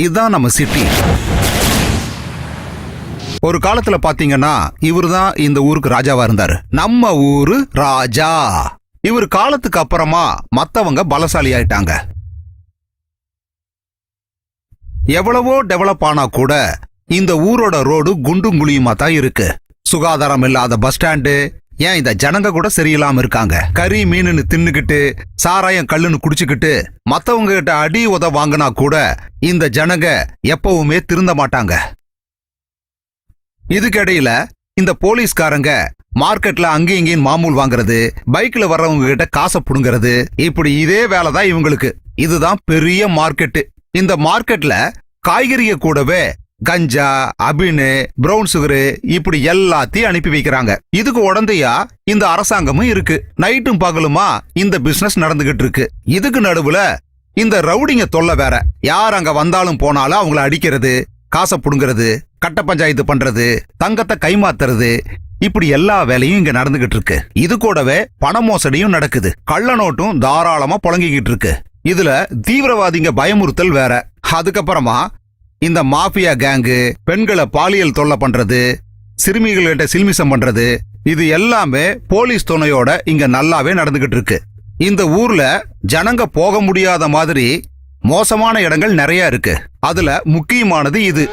இதுதான் நம்ம சிட்டி. ஒரு காலத்துல பாத்தீங்கன்னா இவருதான் இந்த ஊருக்கு ராஜாவா இருந்தாரு. நம்ம ஊரு ராஜா. இவர் காலத்துக்கு அப்புறமா மத்தவங்க பலசாலி ஆயிட்டாங்க. எவ்வளவோ டெவலப் ஆனா கூட இந்த ஊரோட ரோடு குண்டும் குழியுமா தான் இருக்கு. சுகாதாரம் இல்லாத பஸ் ஸ்டாண்டு, ஏன் இந்த ஜனங்க கூட சரியில்லாம இருக்காங்க. கறி மீனுன்னு தின்னுக்கிட்டு சாராயம் கல்லுன்னு குடிச்சுக்கிட்டு மத்தவங்க கிட்ட அடி உத வாங்கினா கூட இந்த ஜனங்க எப்பவுமே திருந்த மாட்டாங்க. இதுக்கிடையில இந்த போலீஸ்காரங்க மார்க்கெட்ல அங்கேயும் இங்கேயும் மாமூல் வாங்குறது, பைக்ல வர்றவங்க கிட்ட காசை புடுங்கிறது, இப்படி இதே வேலை தான் இவங்களுக்கு. இதுதான் பெரிய மார்க்கெட்டு. இந்த மார்க்கெட்ல காய்கறிய கூடவே கஞ்சா, அபினு, பிரவுன் சுகரு இப்படி எல்லாத்தையும் அனுப்பி வைக்கிறாங்க. இதுக்கு உடந்தையா இந்த அரசாங்கமும் இருக்கு. நைட்டும் பகலுமா இந்த பிசினஸ் நடந்துகிட்டு இருக்கு. இதுக்கு நடுவுல இந்த ரவுடிங்க தொல்லை வேற. யார் அங்க வந்தாலும் போனாலும் அவங்கள அடிக்கிறது, காசை புடுங்கிறது, கட்ட பஞ்சாயத்து பண்றது, தங்கத்தை கைமாத்துறது, இப்படி எல்லா வேலையும் இங்க நடந்துகிட்டு இருக்கு. இது கூடவே பண மோசடியும் நடக்குது. கள்ள நோட்டும் தாராளமா புழங்கிக்கிட்டு இருக்கு. இதுல தீவிரவாதிங்க பயமுறுத்தல் வேற. அதுக்கப்புறமா இந்த மாஃபியா கேங்கு பெண்களை பாலியல் தொல்லை பண்றது, சிறுமிகள்கிட்ட சில்மிசம் பண்றது, இது எல்லாமே போலீஸ் துணையோட இங்க நல்லாவே நடந்துகிட்டு இருக்கு. இந்த ஊர்ல ஜனங்க போக முடியாத மாதிரி மோசமான இடங்கள் நிறைய இருக்கு. அதுல முக்கியமானது இது.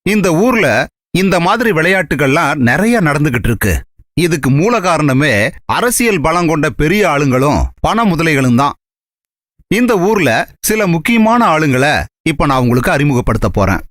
இந்த ஊர்ல இந்த மாதிரி விளையாட்டுகள்லாம் நிறைய நடந்துகிட்டு இருக்கு. இதுக்கு மூல காரணமே அரசியல் பலம் கொண்ட பெரிய ஆளுங்களும் பண முதலைகளும் தான். இந்த ஊர்ல சில முக்கியமான ஆளுங்களை இப்ப நான் உங்களுக்கு அறிமுகப்படுத்த போறேன்.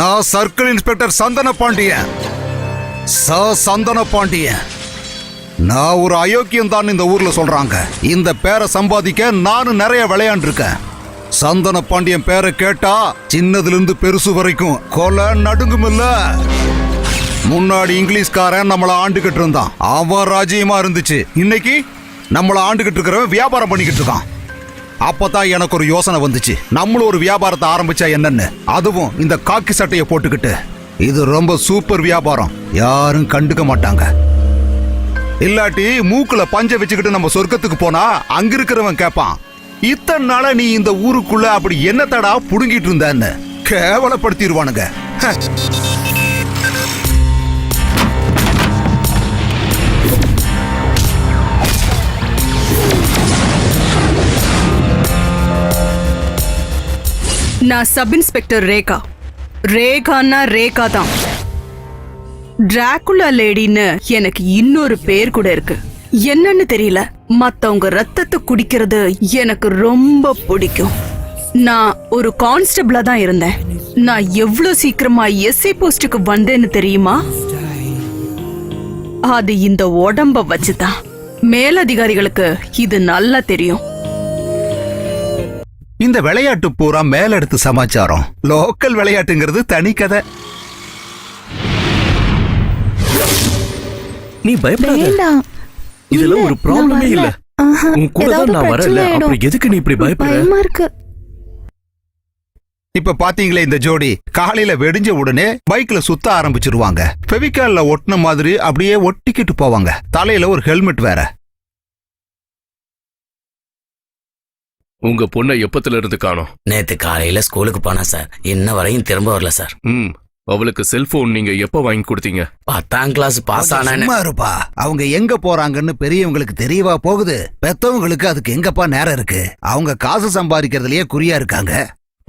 நான் சர்க்கிள் இன்ஸ்பெக்டர் சந்தன பாண்டியன். சந்தன பாண்டியன். நான் ஒரு அயோக்கியம் தான் இந்த ஊர்ல சொல்றாங்க. இந்த பேரை சம்பாதிக்க நானும் நிறைய விளையாண்டுருக்கேன். சந்தன பாண்டியன் பேரை கேட்டா சின்னதுல இருந்து பெருசு வரைக்கும் கொலை நடுங்கும் இல்ல. முன்னாடி இங்கிலீஷ்காரன் நம்மள ஆண்டுகிட்டு இருந்தான். அவன் ராஜ்யமா இருந்துச்சு. இன்னைக்கு நம்மள ஆண்டுகிட்டு இருக்கிறவன் வியாபாரம் பண்ணிக்கிட்டு இருக்கான். அப்பதான் எனக்கு ஒரு யோசனை வந்துச்சு, நம்மளும் ஒரு வியாபாரத்தை ஆரம்பிச்சா என்னன்னு. அதுவும் இந்த காக்கி சட்டையை போட்டுக்கிட்டு. இது ரொம்ப சூப்பர் வியாபாரம், யாரும் கண்டுக்க மாட்டாங்க. இல்லாட்டி மூக்குல பஞ்ச வச்சுக்கிட்டு நம்ம சொர்க்கத்துக்கு போனா அங்க இருக்கிறவன் கேட்பான், இத்தனை நாள நீ இந்த ஊருக்குள்ள அப்படி என்னத்தடா புடுங்கிட்டு இருந்தன்னு கேவலப்படுத்திடுவானுங்க. நான் சப் இன்ஸ்பெக்டர் ரேகா. ரேகான்னா ரேகா தான். டிராகுலா லேடின்னு எனக்கு இன்னொரு பேர் கூட இருக்கு. என்னன்னு தெரியல, மத்தவங்க ரத்தத்தை குடிக்கிறது எனக்கு ரொம்ப பிடிக்கும். நான் ஒரு கான்ஸ்டபிளா தான் இருந்தேன். நான் எவ்வளவு சீக்கிரமா எஸ்ஐ போஸ்டுக்கு வந்தேன்னு தெரியுமா? அது இந்த உடம்ப வச்சுதான். மேலதிகாரிகளுக்கு இது நல்லா தெரியும். இந்த விளையாட்டு பூரா மேலெடுத்து சமாச்சாரம். லோக்கல் விளையாட்டுங்கிறது தனி கதை. நீ பயப்படாத. இதுல ஒரு ப்ராப்ளமே இல்ல. உன் கூட தான் நான் வரல. அப்புறம் எதுக்கு நீ இப்படி பயப்படுற? இப்ப பாத்தீங்களே இந்த ஜோடி காலையில வெடிஞ்ச உடனே பைக்ல சுத்த ஆரம்பிச்சிருவாங்க. ஃபெவிகால்ல ஒட்டின மாதிரி அப்படியே ஒட்டிக்கிட்டு போவாங்க. தலையில ஒரு ஹெல்மெட் வேற. உங்க பொண்ணை எப்பத்துல இருந்து காணோம்? நேத்து காலையில ஸ்கூலுக்கு போனா சார், இன்ன வரையும் திரும்ப வரல சார். அவளுக்கு செல்போன் நீங்க எப்ப வாங்கி கொடுத்தீங்க? 10ஆம் கிளாஸ் பாஸ் ஆனானே. சும்மா இருப்பா. அவங்க எங்க போறாங்கன்னு பெரியவங்களுக்கு தெரியவா போகுது? பெத்தவங்களுக்கு அதுக்கு எங்கப்பா நேரம் இருக்கு? அவங்க காசு சம்பாதிக்கிறதுலயே குறியா இருக்காங்க.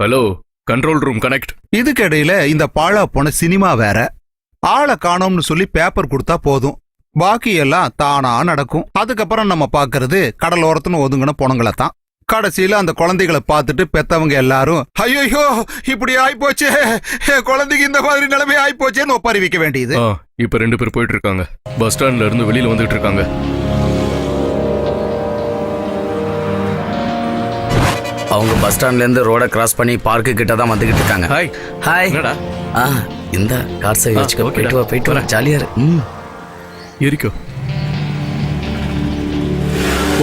Hello, control room connect. இதுக்கிடையில இந்த பாழா போன சினிமா வேற. ஆளை காணோம்னு சொல்லி பேப்பர் கொடுத்தா போதும், பாக்கி எல்லாம் தானா நடக்கும். அதுக்கப்புறம் நம்ம பாக்குறது கடலோரத்துன்னு ஒதுங்கின பொணங்களை தான். கடைசியில அந்த குழந்தைகளை பார்த்துட்டு பெத்தவங்க எல்லாரும் ஐயோ இப்படி ஆயிப்போச்சே, குழந்தைக்கு இந்த மாதிரி நிலைமை ஆயிப்போச்சேன்னு ஒப்பாரி வைக்க வேண்டியது. இப்ப 2 பேர் போயிட்டு இருக்காங்க. பஸ் ஸ்டாண்ட்ல இருந்து வெளியில வந்துட்டு இருக்காங்க. அவங்க பஸ் ஸ்டாண்ட்ல இருந்து ரோட கிராஸ் பண்ணி பார்க்கு கிட்ட தான் வந்துகிட்டு இருக்காங்க. ஹாய். ஹாய். என்னடா? இந்த கார் சேவை வச்சுக்க. போயிட்டு வர ஜாலியா இரு. எரிக்கோ.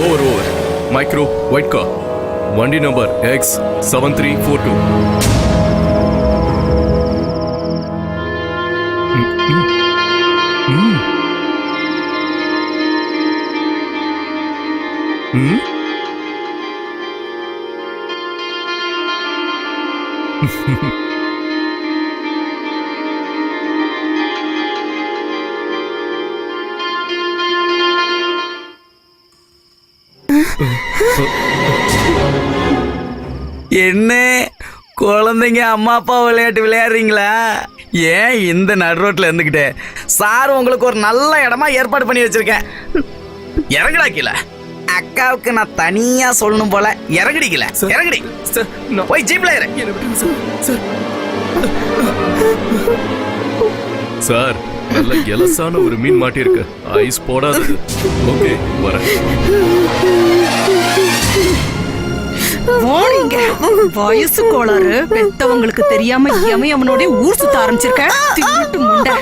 ஓவர் மைக்ரோ ஒயிட் கார், வண்டி நம்பர் X7342. என்ன குழந்தைங்க அம்மா அப்பா விளையாட்டு விளையாடுறீங்களா? ஏன் இந்த நடு ரோட்ல இருந்துகிட்டே? சார் உங்களுக்கு ஒரு நல்ல இடமா ஏற்பாடு பண்ணி வச்சிருக்கேன். இறங்குடா கீழே. அக்காவுக்கு நான் தனியா சொல்லணும் போல. இறங்குடிக்கல, இறங்குடி. போய் ஜீப்ல ஏறு. சார், நல்ல எலசான ஒரு மீன் மாட்டிருக்கு. ஐஸ் போடாதது. ஓகே, வரேன். வாணிங்க, வயசு கோளாறு. பெத்தவங்களுக்கு தெரியாம அவனோட ஊர் சுத்த ஆரம்பிச்சிருக்க. திருட்டு முண்டை.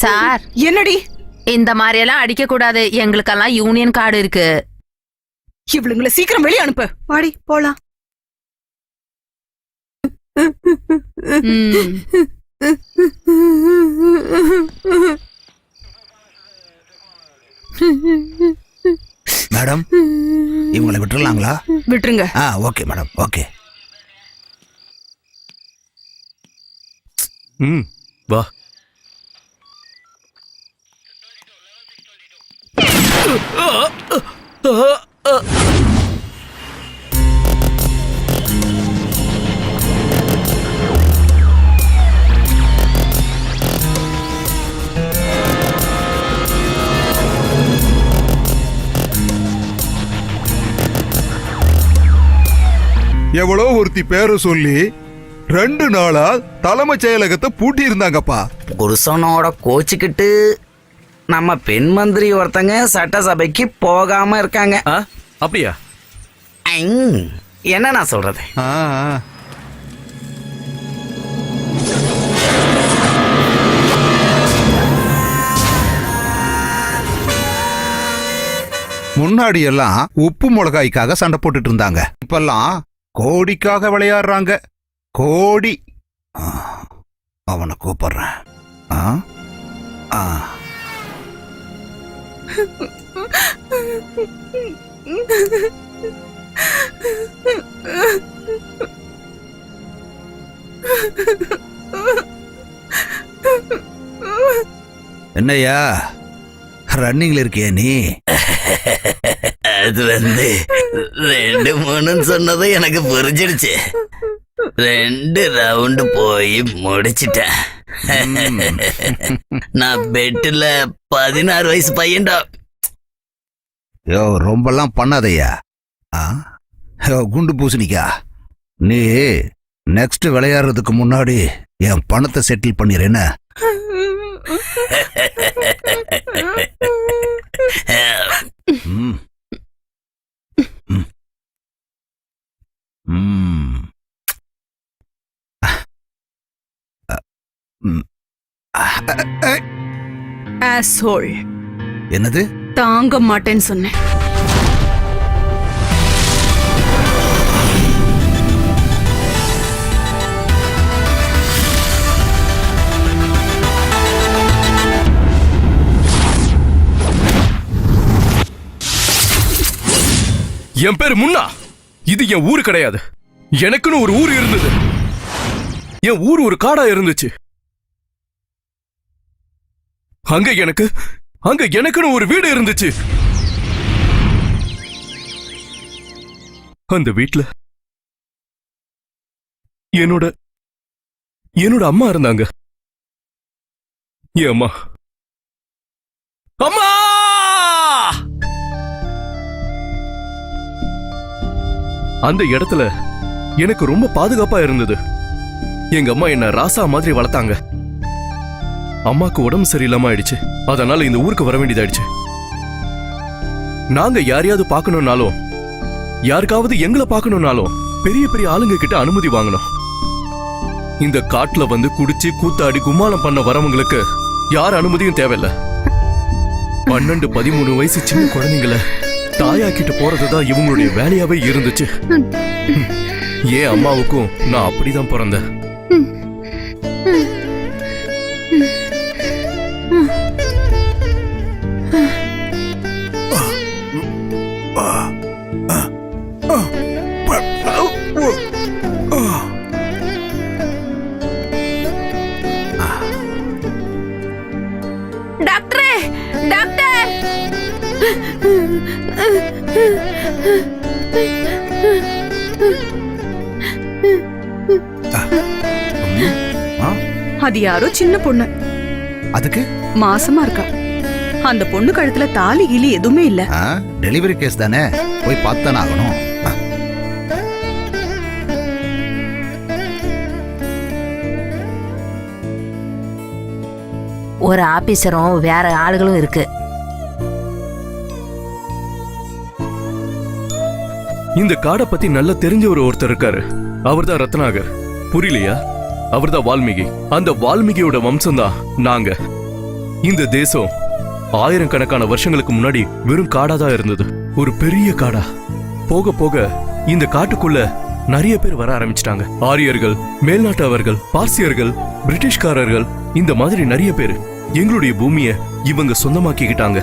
சார், என்னடி இந்த மாதிரி எல்லாம் அடிக்க கூடாது. எங்களுக்கெல்லாம் யூனியன் கார்டு இருக்கு. இவளுங்களை சீக்கிரம் வெளியே அனுப்பு. வாடி போலாம். மேடம், இவங்களை விட்டுறலாங்களா? விட்டுருங்க. Okay madam, okay. வா. எவ்வளோ ஒருத்தி பேரை சொல்லி 2 நாளா தலைமைச் செயலகத்தை பூட்டி இருந்தாங்கப்பா. புருஷனோட கோச்சுக்கிட்டு நம்ம பெண் மந்திரி ஒருத்தங்க சட்டசபைக்கு போகாம இருக்காங்க. அப்படியா? என்ன நான் சொல்றது? முன்னாடி எல்லாம் உப்பு மிளகாய்க்காக சண்டை போட்டுட்டு இருந்தாங்க. இப்பெல்லாம் கோடிக்காக விளையாடுறாங்க. கோடி. அவனை கூப்பிடுறேன். என்னையா ரன்னிங்ல இருக்கியா நீ? அது 2 3 சொன்னதும் எனக்கு புரிஞ்சிடுச்சு. 2 ரவுண்டு போய் முடிச்சிட்டேன். நான் பெட்டுல 16 வயசு பையன்டா. யோ, ரொம்பலாம் பண்ணாதையா. குண்டு பூசணிக்கா, நீ நெக்ஸ்ட் விளையாடுறதுக்கு முன்னாடி என் பணத்தை செட்டில் பண்ணிடுறேன்னு. என்னது? தாங்க மாட்டேன்னு சொன்னேன். என் பேரு முன்னா. இது என் ஊரு கிடையாது. எனக்குன்னு ஒரு ஊர் இருந்தது. என் ஊர் ஒரு காடா இருந்துச்சு. அங்க எனக்குன்னு ஒரு வீடு இருந்துச்சு. அந்த வீட்ல என்னோட அம்மா இருந்தாங்க. என் அம்மா அம்மா அந்த இடத்துல எனக்கு ரொம்ப பாதுகாப்பா இருந்தது. எங்க அம்மா என்ன ராசா மாதிரி வளர்த்தாங்க. அம்மாக்கு உடம்பு சரியில்லாம ஆயிடுச்சு. அதனால இந்த ஊருக்கு வர வேண்டியதாயிடுச்சு. நாங்க யாரையாவது பார்க்கணும்னாலும், யாருக்காவது எங்களை பார்க்கணும்னாலும் பெரிய பெரிய ஆளுங்க கிட்ட அனுமதி வாங்கணும். இந்த காட்டுல வந்து குடிச்சு கூத்தாடி கும்மாளம் பண்ண வரவங்களுக்கு யார் அனுமதியும் தேவையில்ல. 12-13 வயசு சின்ன குழந்தைங்களை தாயாக்கிட்டு போறதுதான் இவங்களுடைய வேலையாவே இருந்துச்சு. ஏன் அம்மாவுக்கும் நான் அப்படிதான் பிறந்தேன். டாக்டரே, டாக்டர்! அது யாரோ சின்ன பொண்ணு, அதுக்கு மாசமா இருக்கா. அந்த பொண்ணு கழுத்துல தாலி கிளி எதுவுமே இல்ல. டெலிவரி கேஸ் தானே, போய் பார்த்தானே ஆகணும். ஒரு ஆபீசரும் வேற ஆளுகளும் இருக்கு. இந்த காடை பத்தி நல்லா தெரிஞ்ச ஒருத்தர் இருக்காரு. அவர்தான் ரத்னாகர். புரியலையா? அவர்தான் வால்மீகி. அந்த வால்மீகியோட வம்சம் தான் நாங்க. இந்த தேசம் ஆயிரக்கணக்கான வருஷங்களுக்கு முன்னாடி வெறும் காடாதான் இருந்தது. ஒரு பெரிய காடா. போக போக இந்த காட்டுக்குள்ள நிறைய பேர் வர ஆரம்பிச்சிட்டாங்க. ஆரியர்கள், மேல்நாட்டவர்கள், பார்சியர்கள், பிரிட்டிஷ்காரர்கள், இந்த மாதிரி நிறைய பேர் எங்களுடைய பூமியை இவங்க சொந்தமாக்கிக்கிட்டாங்க.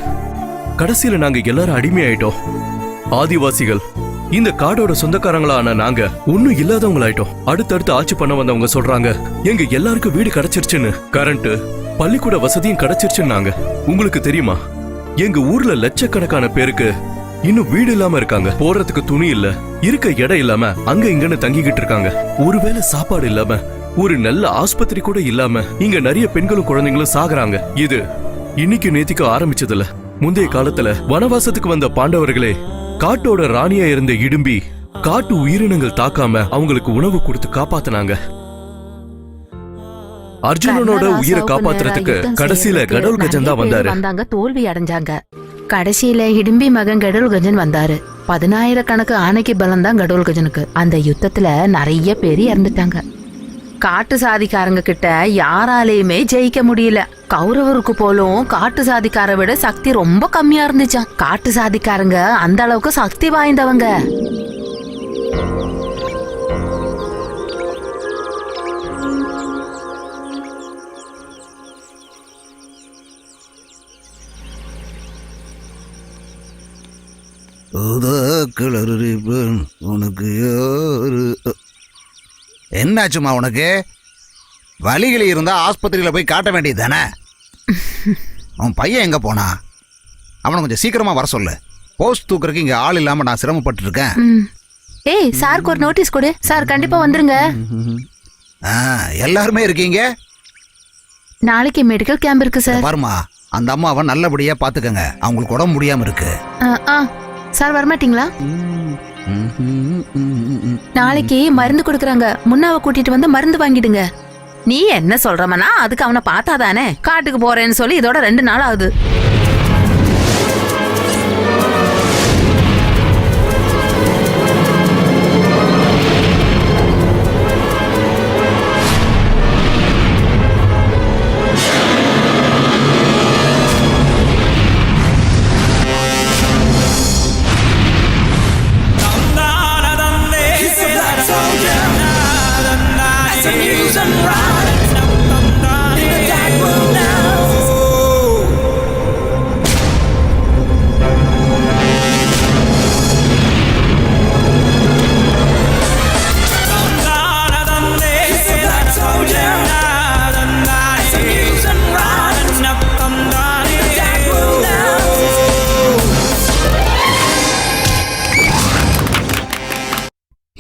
கடைசியில நாங்க எல்லாரும் அடிமையாயிட்டோம். ஆதிவாசிகள் இந்த காடோட சொந்தக்காரங்களான நாங்க ஒன்னும் இல்லாதவங்களாயிட்டோம். அடுத்தடுத்து ஆட்சி பண்ண வந்தவங்க சொல்றாங்க எங்க எல்லாருக்கும் வீடு கிடைச்சிருச்சுன்னு, கரண்ட், பள்ளிக்கூட வசதியும் கிடைச்சிருச்சுன்னாங்க. உங்களுக்கு தெரியுமா, எங்க ஊர்ல லட்சக்கணக்கான பேருக்கு இன்னும் வீடு இல்லாம இருக்காங்க. போறதுக்கு துணி இல்ல, இருக்க இடம் இல்லாம அங்க இங்கன்னு தங்கிக்கிட்டு இருக்காங்க. ஒருவேளை சாப்பாடு இல்லாம, ஒரு நல்ல ஆஸ்பத்திரி கூட இல்லாம இங்க நிறைய பெண்களும் குழந்தைங்களும் சாகுறாங்க. இது இன்னைக்கு நேத்திக்கு ஆரம்பிச்சதுல. முந்தைய காலத்துல வனவாசத்துக்கு வந்த பாண்டவர்களே காட்டோட ராணியா இருந்த இடும்பி காட்டு உயிரினங்கள் தாக்காம அவங்களுக்கு உணவு கொடுத்து காப்பாத்தினாங்க. அர்ஜுனனோட உயிரை காப்பாத்துறதுக்கு கடைசியில கடவுள்கஜன் தான் வந்தாரு. தோல்வி அடைஞ்சாங்க. கடைசியில இடும்பி மகன் கடவுள்கஜன் வந்தாரு. 10,000 கணக்கு ஆணைக்கு பலம் தான் கடவுள்கஜனுக்கு. அந்த யுத்தத்துல நிறைய பேர் இறந்துட்டாங்க. காட்டு சாதிக்காரங்க கிட்ட யாராலையுமே ஜெயிக்க முடியல. கௌரவருக்கு போலும் காட்டு சாதிக்கார விட சக்தி ரொம்ப கம்மியா இருந்துச்சாம். காட்டு சாதிக்காரங்க அந்த அளவுக்கு சக்தி வாய்ந்தவங்க. உனக்கு என்னாச்சுமா? உனக்கு வலிகள் இருந்தா ஆஸ்பத்திரியில போய் காட்ட வேண்டியது தானே. அவன் பையன் எங்க போனா? அவனை கொஞ்சம் சீக்கிரமா வர சொல்லு. போஸ்ட் தூக்குறதுக்கு இங்க ஆள் இல்லாம நான் சிரமப்பட்டு இருக்கேன். ஏய், சாருக்கு ஒரு நோட்டீஸ் கொடு. சார் கண்டிப்பா வந்துருங்க. எல்லாருமே இருக்கீங்க. நாளைக்கு மெடிக்கல் கேம்ப் இருக்கு சார். பாருமா, அந்த அம்மாவை நல்லபடியா பாத்துக்கங்க. அவங்களுக்கு உடம்பு முடியாம இருக்கு. சார் வரமாட்டீங்களா? நாளைக்கு மருந்து கொடுக்கறாங்க. முன்னாவை கூட்டிட்டு வந்து மருந்து வாங்கிடுங்க. நீ என்ன சொல்றமனா? அதுக்கு அவனை பார்த்தாதானே. காட்டுக்கு போறேன்னு சொல்லி இதோட 2 நாள் ஆகுது.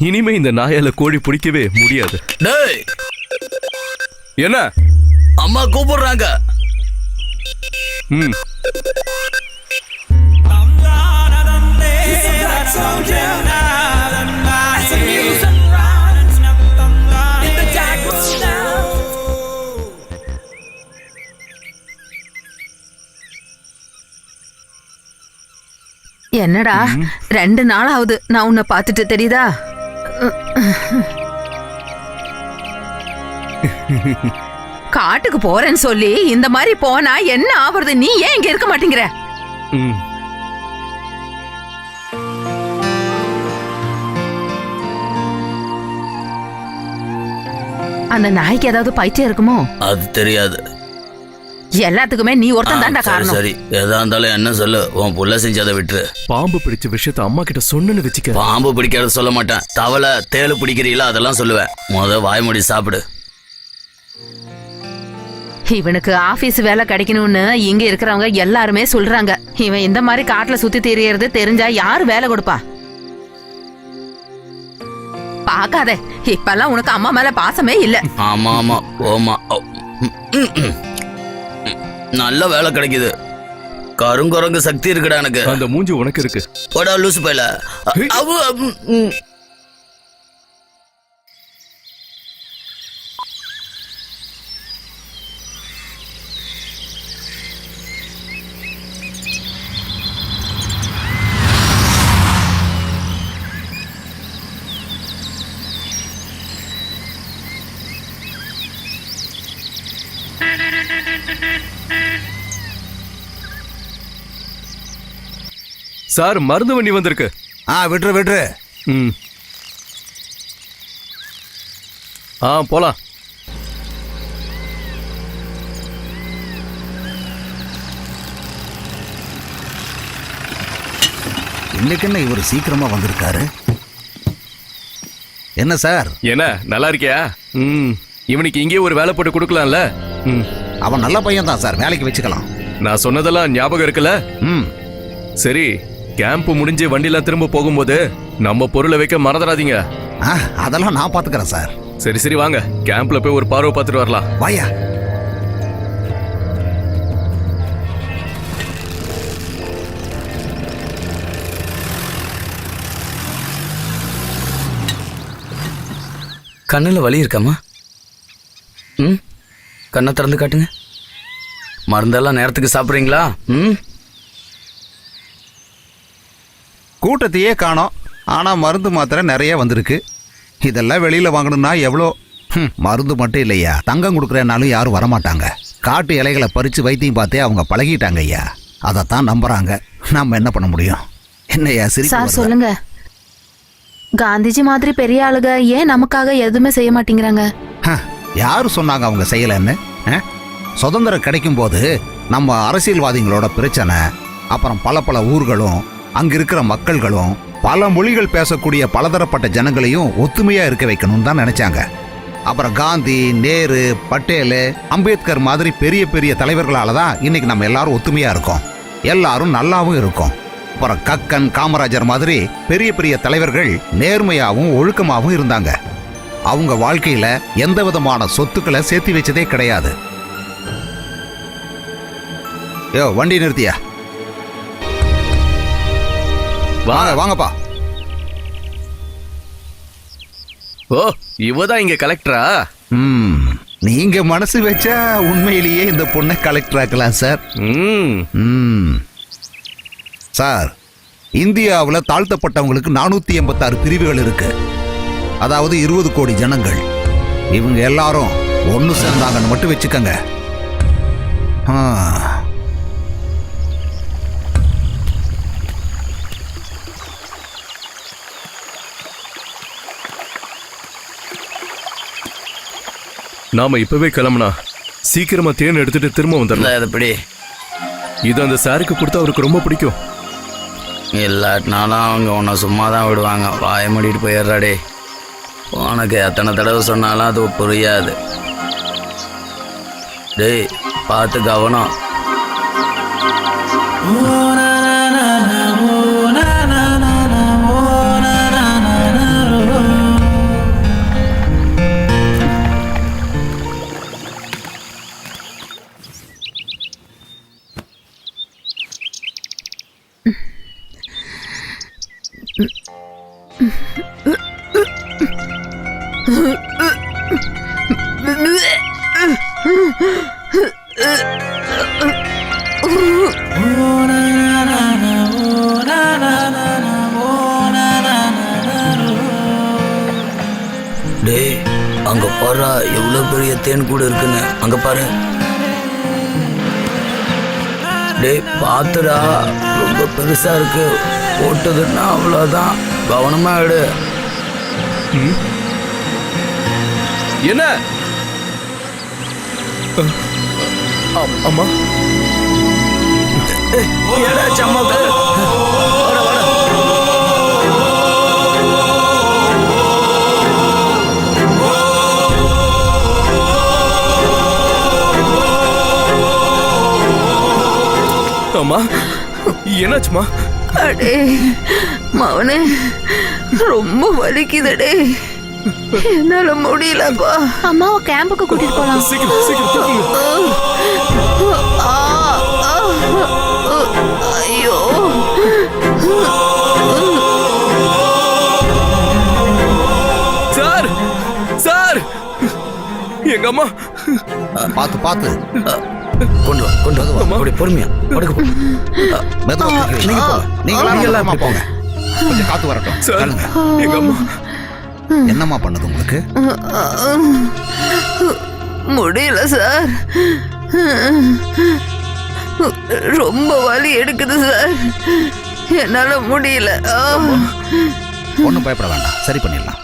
இனிமே இந்த நாயால கோழி பிடிக்கவே முடியாது. டேய், என்ன? அம்மா கூப்பிடுறாங்க. ம். என்னடா 2 நாள் ஆகுது நான் உன்னை பார்த்துட்டு, தெரியுதா? காட்டுக்கு போறேன்னு சொல்லி இந்த மாதிரி போனா என்ன ஆவறது? நீ ஏன் இங்க இருக்க மாட்டேங்கிற? ம். அந்த நாய்க்கு ஏதாவது பைத்தியம் இருக்குமோ? அது தெரியாது. எல்லாத்துக்குமே நீ ஒருத்தன் தான்டா சரி காரணம். சரி, எதா இருந்தாலும் என்ன சொல்லு. உன் புள்ள செஞ்சதை விட்டுரு. பாம்பு பிடிச்ச விஷயத்த அம்மா கிட்ட சொன்னு வச்சுக்க. பாம்பு பிடிக்கிறது சொல்ல மாட்டேன். தவளை தேளு பிடிக்கிறீங்களா அதெல்லாம் சொல்லுவேன். வாய்மொழி சாப்பிடு. இவனுக்கு ஆபீஸ் வேலை கிடைக்கணும்னு இங்க இருக்கிறவங்க எல்லாருமே சொல்றாங்க. இவன் இந்த மாதிரி காட்டுல சுத்தி திரியறது தெரிஞ்சா யாரு வேலை கொடுப்பா? பாக்காத, இப்பெல்லாம் உனக்கு அம்மா மேல பாசமே இல்ல. ஆமா ஆமா ஓமா. நல்ல வேலை கிடைக்குது. கருங்குரங்கு சக்தி இருக்குடா எனக்கு. அந்த மூஞ்சி உனக்கு இருக்கு. போடா லூசு பையல. சார், மருந்து வண்டி வந்திருக்கு. விட்டுரு. ம். போலாம். இன்னைக்கு என்ன இவர் சீக்கிரமா வந்திருக்காரு? என்ன சார்? என்ன நல்லா இருக்கியா? ம். இவனுக்கு இங்கே ஒரு வேலை போட்டு கொடுக்கலாம்ல? ம். அவன் நல்ல பையன் தான் சார், வேலைக்கு வச்சுக்கலாம். நான் சொன்னதெல்லாம் ஞாபகம் இருக்குல்ல? ம். சரி, கேம்ப் முடிஞ்சு வண்டிலாம் திரும்ப போகும்போது நம்ம பொருளை வைக்க மறந்துடாதீங்க. அதெல்லாம் நான் பாத்துக்கிறேன் சார். சரி சரி, வாங்க கேம்ப்ல போய் ஒரு பார்வை பார்த்துட்டு வரலாம். வாயா. கண்ணுல வலி இருக்காமா? ம், கண்ணை திறந்து காட்டுங்க. மருந்தெல்லாம் நேரத்துக்கு சாப்பிட்றீங்களா? ம். கூட்டத்தையே காணோம், ஆனா மருந்து மாத்திரை நிறைய வந்திருக்கு. இதெல்லாம் வெளியில வாங்கணும்னா எவ்வளோ? மருந்து மட்டும் இல்லையா, தங்கம் கொடுக்குறனாலும் யாரும் வரமாட்டாங்க. காட்டு இலைகளை பறிச்சு வைத்தியம் பார்த்தே அவங்க பழகிட்டாங்க ஐயா. அதைத்தான் நம்புறாங்க. நம்ம என்ன பண்ண முடியும்? என்னையா சார் சொல்லுங்க, காந்திஜி மாதிரி பெரிய ஆளுக ஏன் நமக்காக எதுவுமே செய்ய மாட்டேங்கிறாங்க? யாரு சொன்னாங்க அவங்க செய்யலன்னு? சுதந்திரம் கிடைக்கும் போது நம்ம அரசியல்வாதிகளோட பிரச்சனை, அப்புறம் பல பல ஊர்களும் அங்க இருக்கிற மக்கள்களும் பல மொழிகள் பேசக்கூடிய பலதரப்பட்ட ஜனங்களையும் ஒத்துமையா இருக்க வைக்கணும்னு தான் நினைச்சாங்க. அப்புறம் காந்தி, நேரு, பட்டேல், அம்பேத்கர் மாதிரி பெரிய பெரிய தலைவர்களால தான் இன்னைக்கு நம்ம எல்லாரும் ஒத்துமையா இருக்கோம், எல்லாரும் நல்லாவும் இருக்கோம். அப்புறம் கக்கன், காமராஜர் மாதிரி பெரிய பெரிய தலைவர்கள் நேர்மையாவும் ஒழுக்கமாவும் இருந்தாங்க. அவங்க வாழ்க்கையில எந்த விதமான சொத்துக்களை சேர்த்து வச்சதே கிடையாது. வண்டி நிறுத்தியா? வாங்க வாங்கப்பா. ஓ, இவதான் இங்க கலெக்டரா? நீங்க மனசு வச்சா உண்மையிலேயே இந்த பொண்ணை கலெக்டர் ஆக்கலாம் சார். சார், இந்தியாவில் தாழ்த்தப்பட்டவங்களுக்கு 486 பிரிவுகள் இருக்கு. அதாவது 20 கோடி ஜனங்கள். இவங்க எல்லாரும் ஒன்று சேர்ந்தாங்கன்னு மட்டும் வச்சுக்கங்க. நாம இப்பவே கிளம்புனா சீக்கிரமா தேன் எடுத்துட்டு திரும்ப வந்துடலாம். எப்படி? இது அந்த சாருக்கு கொடுத்தா அவருக்கு ரொம்ப பிடிக்கும். இல்லாட்டினாலும் அவங்க உன்னை சும்மா தான் விடுவாங்க. வாய மூடிட்டு போயிடுறாடே. உனக்கு எத்தனை தடவை சொன்னாலும் அது புரியாது. டேய், பார்த்து கவனம். டேய் அங்க பாரு எவ்வளவு பெரிய தேன் கூடு இருக்குன்னு. அங்க பாரு. டேய் பாத்துடா, ரொம்ப பெருசா இருக்கு. போட்டதுன்னா அவ்வளவுதான். கவனமா எடு. என்ன அம்மா ஏடா சம்மாக்கு. அம்மா என்னாச்சுமா? அடே மவனே, ரொம்ப வலிக்குதடே, என்னால முடியலப்பா. அம்மாவை கேம்புக்கு கூட்டிட்டு போலாம். சீக்கிரம் சீக்கிரம் தூக்குங்க. ஐயோ, சார் சார், எங்க அம்மா. பார்த்து பார்த்து கொண்டு வா கொண்டு வா. அப்படி பொறுமையா படுக்க போ. மெதுவா தூக்கி நீங்க போங்க. நீங்களா போங்க. கொஞ்சம் காத்து வரட்டும். சார் தள்ளுங்க. எங்க அம்மா. என்னம்மா பண்ணுது உங்களுக்கு? முடியல சார், ரொம்ப வலி எடுக்குது சார், என்னால முடியல. ஒன்றும் பயப்பட வேண்டாம், சரி பண்ணிடலாம்.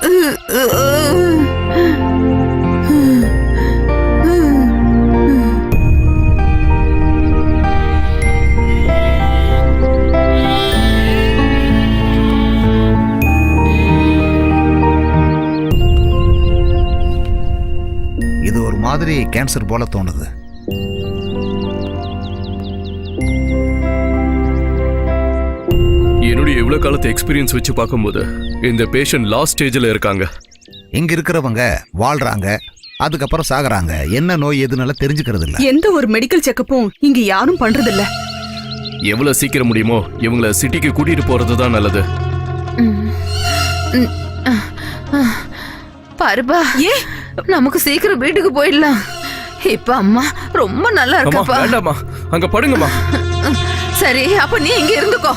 இது ஒரு மாதிரி கேன்சர் போல தோணுது. என்னுடைய இவ்வளவு காலத்து எக்ஸ்பீரியன்ஸ் வச்சு பார்க்கும்போது இந்த பேஷண்ட் லாஸ்ட் ஸ்டேஜில் இருக்காங்க. இங்க இருக்கிறவங்க வாழ்றாங்க, அதுக்கப்புறம் சாகுறாங்க. என்ன நோய் எதுனால தெரிஞ்சுக்கிறது இல்ல. எந்த ஒரு மெடிக்கல் செக்கப்பும் இங்க யாரும் பண்றது இல்ல. எவ்வளவு சீக்கிரம் முடியுமோ இவங்கள சிட்டிக்கு கூட்டிட்டு போறது தான் நல்லது. பாருப்பா, நமக்கு சீக்கிரம் வீட்டுக்கு போயிடலாம். இப்ப அம்மா ரொம்ப நல்லா அம்மா இருக்கப்பா. வேண்டாம்மா, அங்க படுங்கம்மா. சரி, அப்ப நீ இங்க இருந்துக்கோ.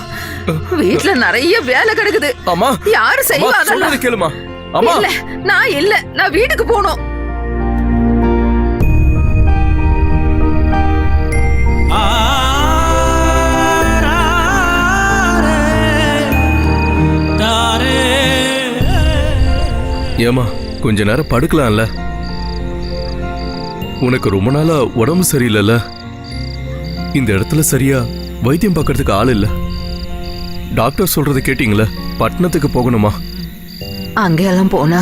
வீட்டுல நிறைய வேலை கிடக்குது. அம்மா யாரு அம்மா, செய்வா அதெல்லாம்? சொல்றது கேளுமா. அம்மா இல்ல, நான் வீட்டுக்கு போகணும். ஏமா கொஞ்ச நேரம் படுக்கலாம்ல? உனக்கு ரொம்ப நாளா உடம்பு சரியில்லைல்ல? இந்த இடத்துல சரியா வைத்தியம் பார்க்கறதுக்கு ஆள் இல்ல. டாக்டர் சொல்றது கேட்டீங்களா? பட்டணத்துக்கு போகணுமா? அங்கெல்லாம் போனா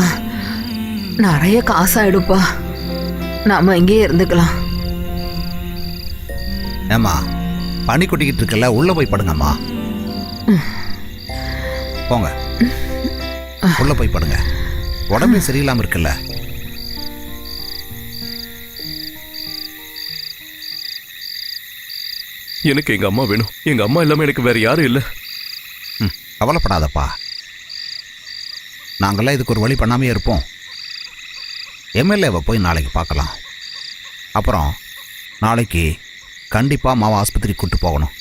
நிறைய காசாயிடுப்பா. நாம இங்கே இருந்துக்கலாம். ஏமா பனி கொட்டிக்கிட்டு இருக்கல, உள்ள போய் படுங்கம்மா. போங்க, உள்ள போய் படுங்க. உடம்பே சரியில்லாம இருக்குல்ல. எனக்கு எங்க அம்மா வேணும். எங்க அம்மா இல்லாம எனக்கு வேற யாரும் இல்ல. கவலைப்படாதப்பா, நாங்கெல்லாம் இதுக்கு ஒரு வழி பண்ணாமே இருப்போம். எம்எல்ஏவை போய் நாளைக்கு பார்க்கலாம். அப்புறம் நாளைக்கு கண்டிப்பா மாவா ஆஸ்பத்திரிக்கு கூட்டு போகணும்.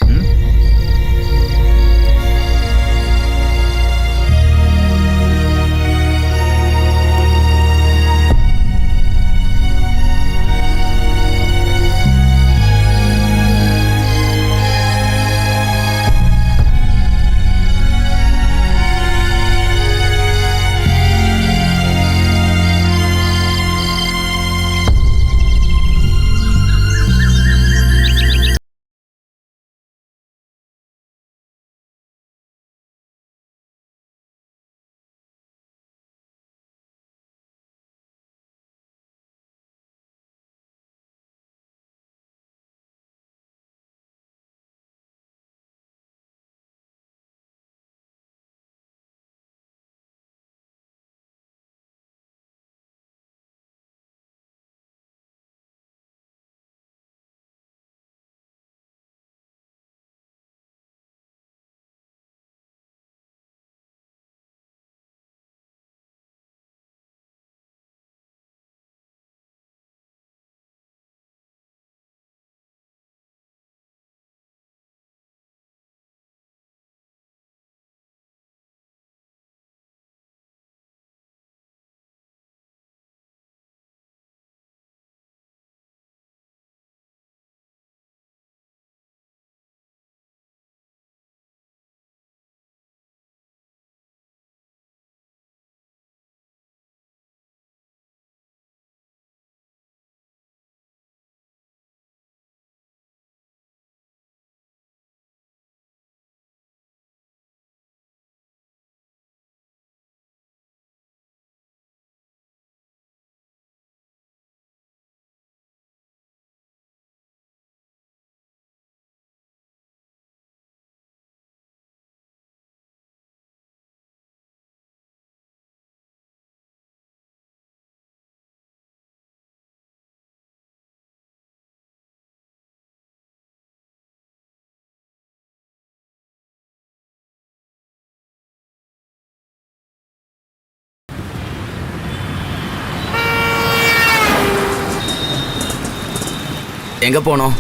எங்க போனோம்?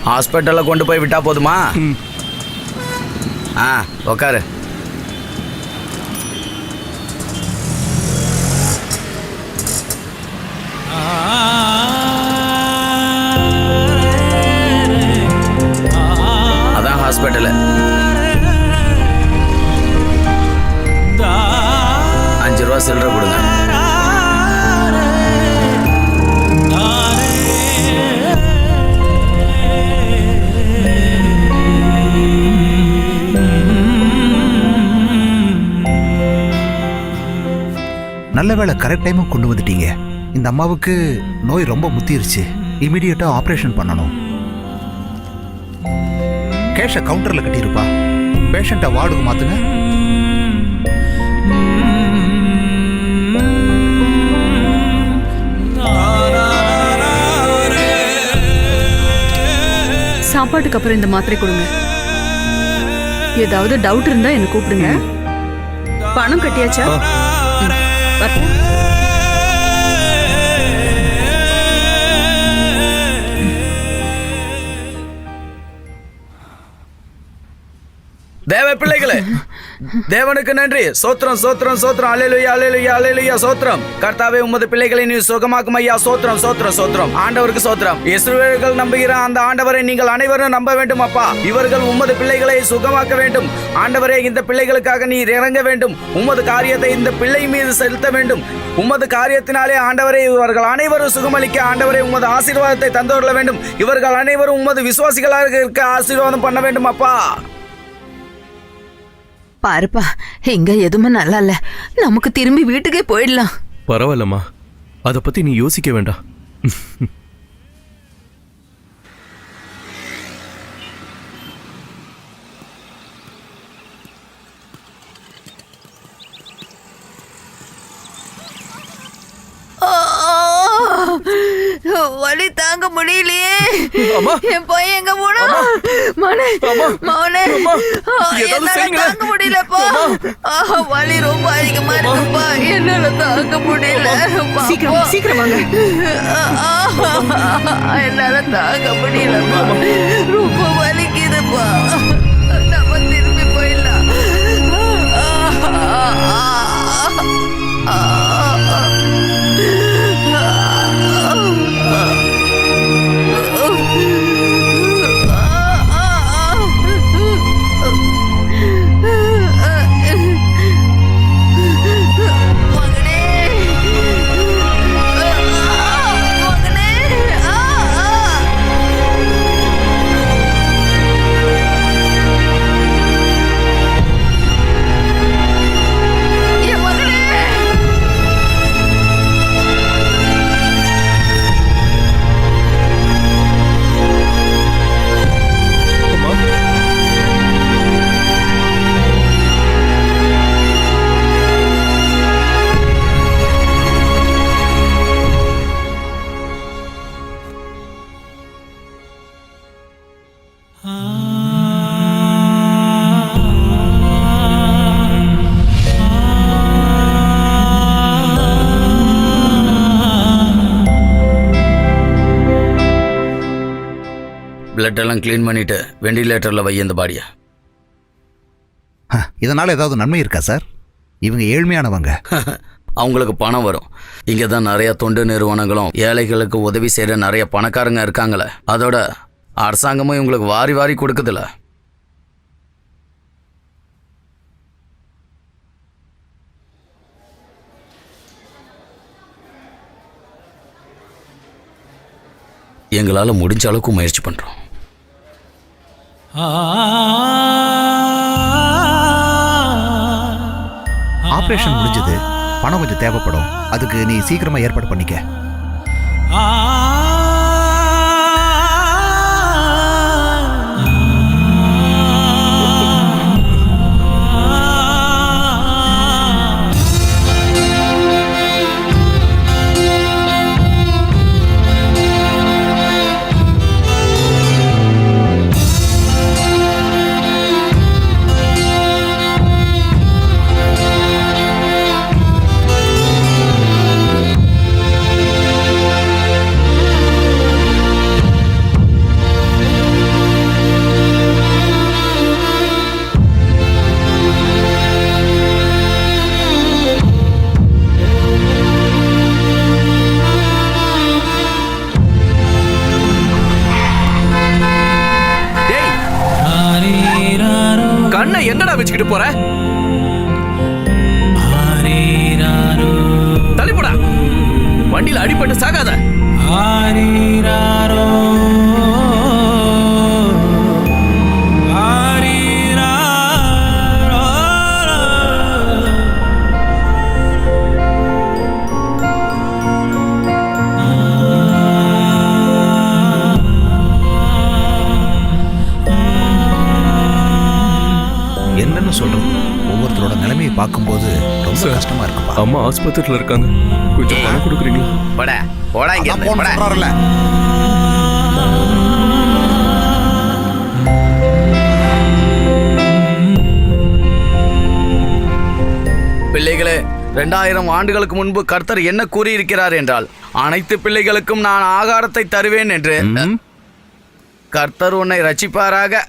ஹாஸ்பிட்டல்ல கொண்டு போய் விட்டா போதுமா? ஆ, உக்காரு. அதான் ஹாஸ்பிட்டல். 5 ரூபா சில்லறை கொடுங்க. நல்ல வேளை கரெக்ட் டைமும் கொண்டு வந்துட்டீங்க. இந்த அம்மாவுக்கு நோய் ரொம்ப முத்திருச்சு. இமிடியேட்டா ஆபரேஷன் பண்ணணும். கேஷ கவுண்டர்ல கட்டியிருப்பா. பேஷண்ட்டை வார்டுக்கு மாத்துங்க. சாப்பாட்டுக்கு அப்புறம் இந்த மாத்திரை கொடுங்க. ஏதாவது டவுட் இருந்தா என்ன கூப்பிடுங்க. பணம் கட்டியாச்சா? வரட்டா? தேவ பிள்ளைகளே, தேவனுக்கு நன்றி. சோத்திரம் சோத்திரம் சோத்திரம். அல்லேலூயா அல்லேலூயா அல்லேலூயா. சோத்திரம். கர்த்தாவே, உமது பிள்ளைகளை நீ சுகமாக்கும் ஐயா. சோத்திரம் சோத்திரம் சோத்திரம். ஆண்டவருக்கு சோத்திரம். இஸ்ரவேலர்கள் நம்புகிற அந்த ஆண்டவரை நீங்கள் அனைவரும் நம்ப வேண்டும் அப்பா. இவர்கள் உமது பிள்ளைகளை சுகமாக்க வேண்டும். ஆண்டவரே, இந்த பிள்ளைகளுக்காக நீர் இறங்க வேண்டும். உமது காரியத்தை இந்த பிள்ளை மீது செலுத்த வேண்டும். உமது காரியத்தினாலே ஆண்டவரே இவர்கள் அனைவரும் சுகமளிக்க ஆண்டவரே உமது ஆசீர்வாதத்தை தந்துள்ள வேண்டும். இவர்கள் அனைவரும் உமது விசுவாசிகளாக இருக்க ஆசீர்வாதம் பண்ண வேண்டும் அப்பா. பாருப்பா, இங்க எதுவுமே நல்லா இல்ல. நமக்கு திரும்பி வீட்டுக்கே போயிடலாம். பரவாயில்லம்மா, அதை பத்தி நீ யோசிக்க வேண்டாம். வலி தாங்க முடியலையே. அம்மா. என் பையன் எங்க போனா? மவனே, மவனே, என்னால தாங்க முடியலப்பா. வலி ரொம்ப அதிகமா இருக்குப்பா. என்னால தாங்க முடியல. சீக்கிரம் சீக்கிரம் வாங்க. என்னால தாங்க முடியலப்பா. ரொம்ப வலிக்குதுப்பா. நம்ம திரும்பி போயிடலாம். பிளட் எல்லாம் கிளீன் பண்ணிட்டு வெண்டிலேட்டர்ல வை இந்த பாடியை. இதனால ஏதாவது நன்மை இருக்கா சார்? இவங்க ஏழ்மையானவங்க. அவங்களுக்கு பணம் வரும். இங்கே தான் நிறைய தொண்டு நிறுவனங்களும் ஏழைகளுக்கு உதவி செய்கிற நிறைய பணக்காரங்க இருக்காங்களே. அதோட அரசாங்கமும் இவங்களுக்கு வாரி வாரி கொடுக்குதுல்ல. எங்களால் முடிஞ்ச அளவுக்கு முயற்சி பண்ணுறோம். ஆபரேஷன் முடிஞ்சது. பணம் கொஞ்சம் தேவைப்படும். அதுக்கு நீ சீக்கிரமா ஏற்பாடு பண்ணிக்க. கண்ணை என்னடா வச்சுக்கிட்டு போற? தள்ளிப்போடா, வண்டியில அடிபட்டு சாகாத. என்னன்னு சொல்றது, ஒவ்வொருத்தரோட நிலைமையை பார்க்கும்போது ரொம்ப சார். கஷ்டமா இருக்குப்பா. அம்மா ஆஸ்பத்திரியில இருக்காங்க, கொஞ்சம் பணம் கொடுக்குறீங்களா? போடா போடா இங்க அதான் இருந்து, போன் போடா. சொல்றாருல்ல. பிள்ளைகளே, 2000 ஆண்டுகளுக்கு முன்பு கர்த்தர் என்ன கூறியிருக்கிறார் என்றால், அனைத்து பிள்ளைகளுக்கும் நான் ஆகாரத்தை தருவேன் என்று. கர்த்தர் உன்னை ரட்சிப்பாராக.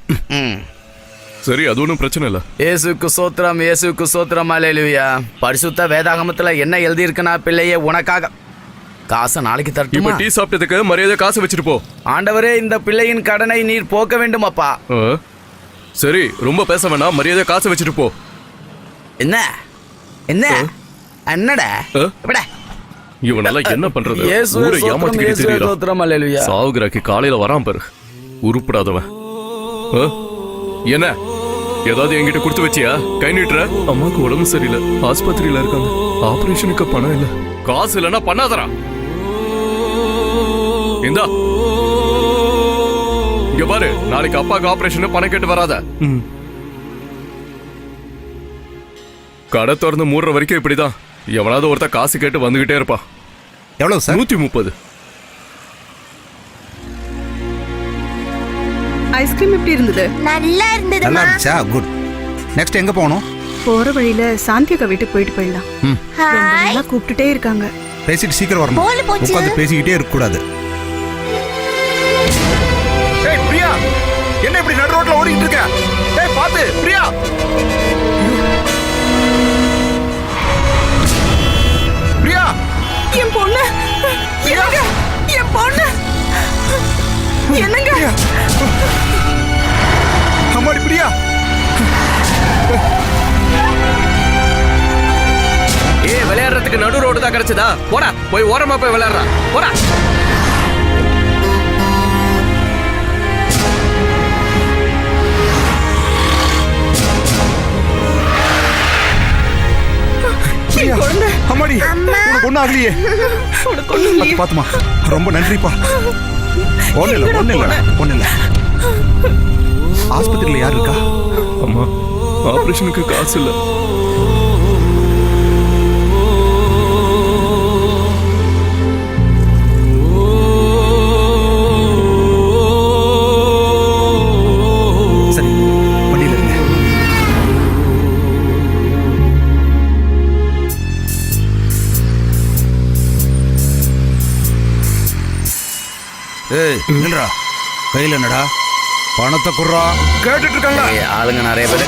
சரி, அது ஒன்றும் பிரச்சனை இல்லை. இயேசுக்கு சோத்திரம், இயேசுக்கு சோத்திரம், அல்லேலூயா. பரிசுத்த வேதாகமத்துல என்ன எழுதியிருக்குன்னா, பிள்ளையே உனக்காக காசை நாளைக்கு இப்ப தரட்டுமா? டீ சாப்பிட்டதுக்கு மரியாதை காசு வச்சுட்டு போ. ஆண்டவரே, இந்த பிள்ளையின் கடனை நீர் போக்க வேண்டும் அப்பா. ஆ? சரி, ரொம்ப பேச வேணாம், மரியாதை காசு வச்சுட்டு போ. என்ன என்ன என்னடா ஆ? எப்படா? இவனால என்ன பண்றது? இயேசுவே ஊரை சோத்திரம், ஏமாத்திக்கிட்டு இயேசுவே தெரியறான். சோத்திரம், அல்லேலூயா. சாவுகிராக்கி காலையில வரான் பாரு, உருப்படாதவன். ஆ? என்ன ஏதாவது என்கிட்ட கொடுத்து வச்சியா? கை நீட்டுற? அம்மாவுக்கு உடம்பு சரியில்லை, ஆஸ்பத்திரியில இருக்காங்க, ஆபரேஷனுக்கு பணம் இல்ல. காசு இல்லைன்னா பண்ணாதரா. இந்தா இங்க பாரு, நாளைக்கு அப்பாவுக்கு ஆபரேஷன், பணம் கேட்டு வராத. கடை திறந்து மூடுற வரைக்கும் இப்படிதான். எவனாவது ஒருத்தர் காசு கேட்டு வந்துகிட்டே இருப்பா. எவ்வளவு சார்? 130. ஐஸ்கிரீம் எப்படி இருந்தது? நல்லா இருந்தது. நல்லா இருந்துச்சா? குட். நெக்ஸ்ட் எங்க போகணும்? போற வழியில சாந்தியக்கா வீட்டுக்கு போயிட்டு போயிடலாம். ரொம்ப நாளா கூப்பிட்டுட்டே இருக்காங்க. பேசிட்டு சீக்கிரம் வரணும். போல போச்சு. உட்காந்து பேசிக்கிட்டே இருக்க கூடாது. ஏய் பிரியா, என்ன இப்படி நடு ரோட்ல ஓடிட்டு இருக்க? ஏய் பாத்து பிரியா. பிரியா, என் பொண்ணு, என்னங்க? என் பொண்ணு என்னங்க? அம்மாடி பிரியா. விளையாடுறதுக்கு நடு ரோடு தான் கிடைச்சதா? போடா, போய் ஓரமா போய் விளையாடுறா. போடா. பிரியா, அம்மாடி உனக்கு ஒண்ணும் ஆகலையே. பாத்து பாத்துமா, ரொம்ப நன்றிப்பா. ஒண்ணு இல்ல ஒண்ணு இல்ல ஒண்ணு இல்ல. ஆஸ்பத்திரியில யாரு இருக்கா? அம்மா, ஆபரேஷனுக்கு காசு இல்ல. சரி, வண்டியில இருங்க. ஏய் நில்றா, கையில என்னடா? பணத்தை குர்றா. கேட்டுட்டு இருக்காங்க ஆளுங்க நிறைய பேரு.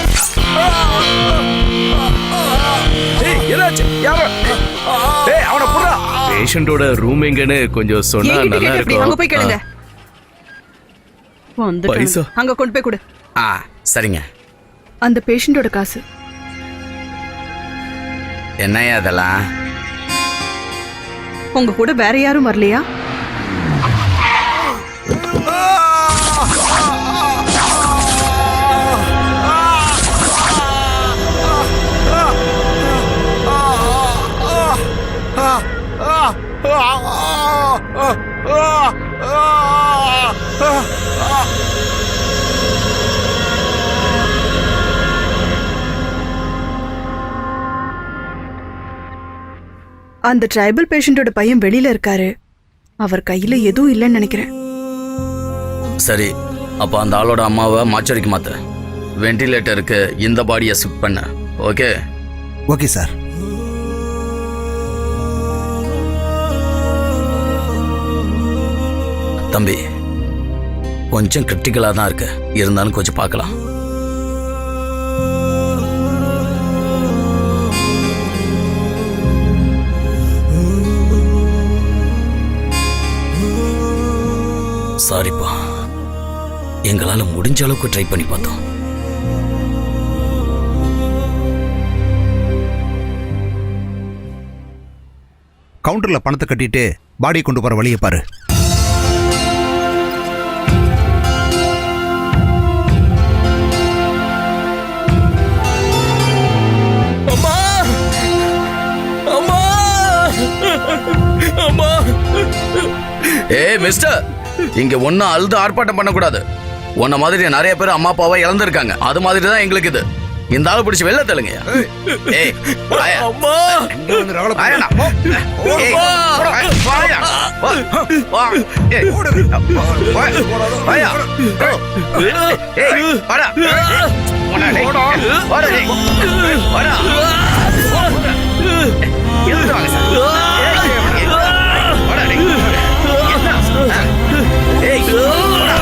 அவனை புடுறா. பேஷண்டோட ரூம் எங்கன்னு கொஞ்சம் சொன்னா என்கிட்ட நல்லா கேட்டு எப்படி? அங்க போய் கேளுங்க. இருக்கும். வந்துட்டாங்க. பைசா? அங்க கொண்டு போய் கொடு. ஆ சரிங்க. அந்த பேஷண்டோட காசு. என்னையா அதெல்லாம்? உங்க கூட வேற யாரும் வரலையா? அந்த ட்ரைபல் பேஷண்டோட பையன் வெளியில இருக்காரு. அவர் கையில எதுவும் இல்லைன்னு நினைக்கிறேன். சரி, அப்ப அந்த ஆளோட அம்மாவை மாச்சரிக்கு மாத்த. வென்டிலேட்டருக்கு இந்த பாடியை ஷிஃப்ட் பண்ண. ஓகே? Okay sir. தம்பி, கொஞ்சம் கிரிட்டிக்கலா தான் இருக்கு, இருந்தாலும் கொஞ்சம் பார்க்கலாம். சாரிப்பா, எங்களால முடிஞ்ச அளவுக்கு ட்ரை பண்ணி பார்த்தோம். கவுண்டர்ல பணத்தை கட்டிட்டு பாடி கொண்டு போற வழியை பாரு. அம்மா அம்மா அம்மா ஏய் மிஸ்டர், இங்க ஒன்னும் அழுது ஆர்ப்பாட்டம் பண்ணக்கூடாது. உன்ன மாதிரி நிறைய பேர் அம்மா அப்பாவை இழந்திருக்காங்க. அது மாதிரி தான் எங்களுக்கு இது. இந்த ஆளு பிடிச்சி வெளில தள்ளுங்க. ஏய் வாயா. அம்மா வாயாடா. ஏய், வாயா. வா. வா. ஏய், வாயா. ஏய், வாடா. வாடா, டேய். வாடா, டேய். வாடா. எழுந்து வாங்க சார். ஏய், வாடா, டேய். என்ன? ஏய், வாடா.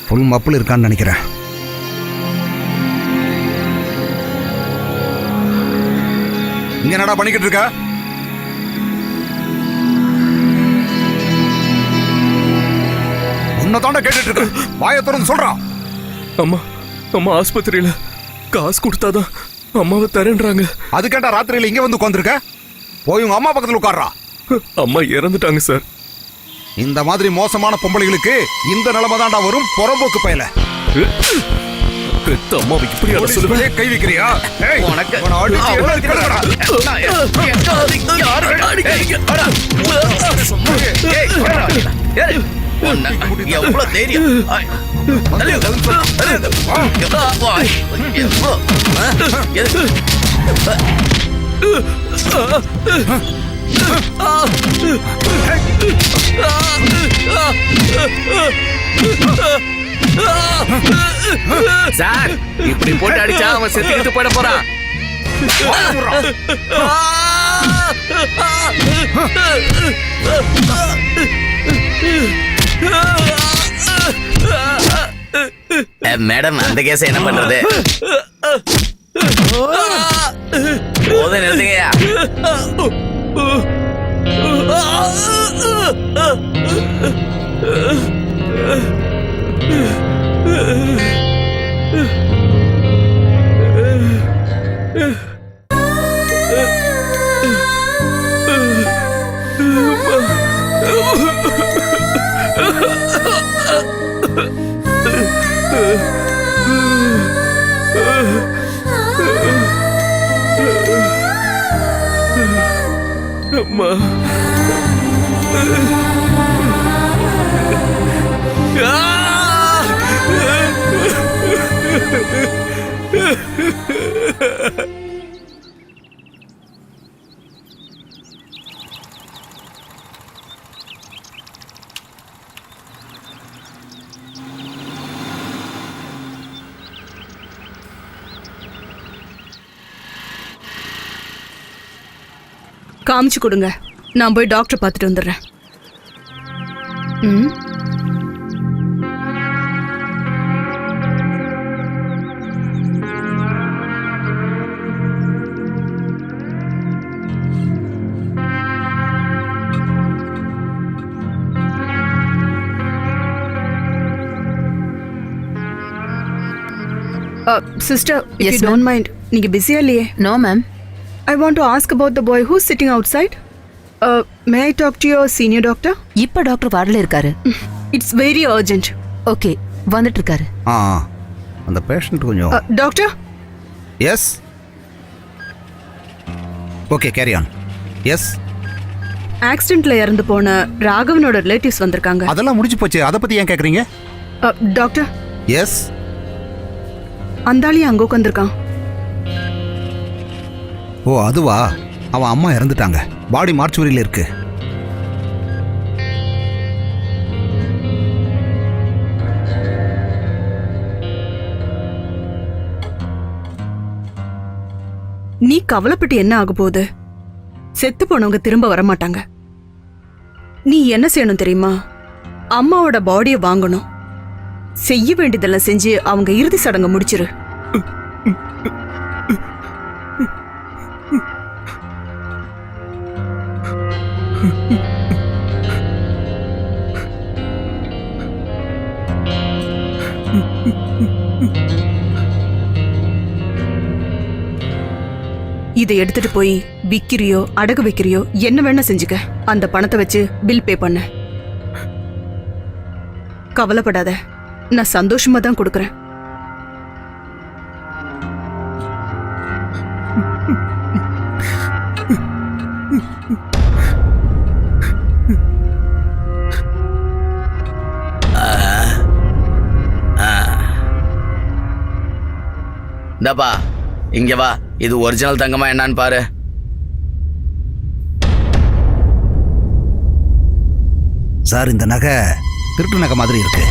ஃபுல் மப்பிள் இருக்கான்னு நினைக்கிறேன். இங்க என்னடா பண்ணிக்கிட்டு இருக்க? உன்னை தாண்டா கேட்டுட்டு இருக்க. வாயை திறந்து சொல்றான். அம்மா அம்மா ஆஸ்பத்திரியில காசு கொடுத்தாதான் அம்மாவை தரேன்றாங்க. அதுக்கேண்டா ராத்திரியில இங்க வந்து உட்காந்துருக்க? போய் உங்க அம்மா பக்கத்துல உட்கார்றா. அம்மா இறந்துட்டாங்க சார். இந்த மாதிரி மோசமான பொம்பளைகளுக்கு இந்த நிலைமை தாண்டா வரும். புறம்போக்கு பயல. பெத்த அம்மாவை இப்படி அட சொல்லுவே. கை வைக்கிறியா? ஏய், உனக்கு உன்னை அடிச்சு எல்லாம் கெடுக்கடா. எவ்வளவு தைரியம். சார், இப்படி போட்டு அடிச்சா அவன் செத்துக்கிட்டு போயிட போறான். மேடம், அந்த கேஸ் என்ன பண்றது? போத நிறுத்துங்கயா. அம்மா காமிச்சு கொடுங்க. நான் போய் டாக்டர் பார்த்துட்டு வந்துடுறேன். ம். Sister, if Yes, you don't mind, நீங்க பிஸியா இல்லையே? No ma'am. I want to ask about the boy who's sitting outside. May I talk to your senior doctor? இப்ப டாக்டர் வார்டில் இருக்காரு. It's very urgent. ஓகே, வந்துட்டு இருக்காரு. ஆ, அந்த பேஷண்ட் கொஞ்சம். Doctor? Yes. Okay, carry on. Yes. ஆக்சிடென்ட்ல இறந்து போன ராகவனோட ரிலேட்டிவ்ஸ் வந்திருக்காங்க. அதெல்லாம் முடிஞ்சு போச்சு. அதை பத்தி ஏன் கேக்குறீங்க? Doctor, S. அந்தாளி அங்க உட்காந்துருக்கான். ஓ, அதுவா? அவன் அம்மா இறந்துட்டாங்க. பாடி மார்ச்சுவரியில இருக்கு. நீ கவலைப்பட்டு என்ன ஆக போகுது? செத்து போனவங்க திரும்ப வரமாட்டாங்க. நீ என்ன செய்யணும் தெரியுமா? அம்மாவோட பாடியை வாங்கணும். செய்ய வேண்டியதெல்லாம் செஞ்சு அவங்க இறுதி சடங்கு முடிச்சிரு. இதை எடுத்துட்டு போய் விக்கிறியோ அடகு வைக்கிறியோ என்ன வேணா செஞ்சுக்க. அந்த பணத்தை வச்சு பில் பே பண்ண. கவலைப்படாத, நான் சந்தோஷமா தான் கொடுக்கறேன். இந்தப்பா இங்க வா, இது ஒரிஜினல் தங்கமா என்னன்னு பாரு. சார், இந்த நகை திருட்டு நகை மாதிரி இருக்கு.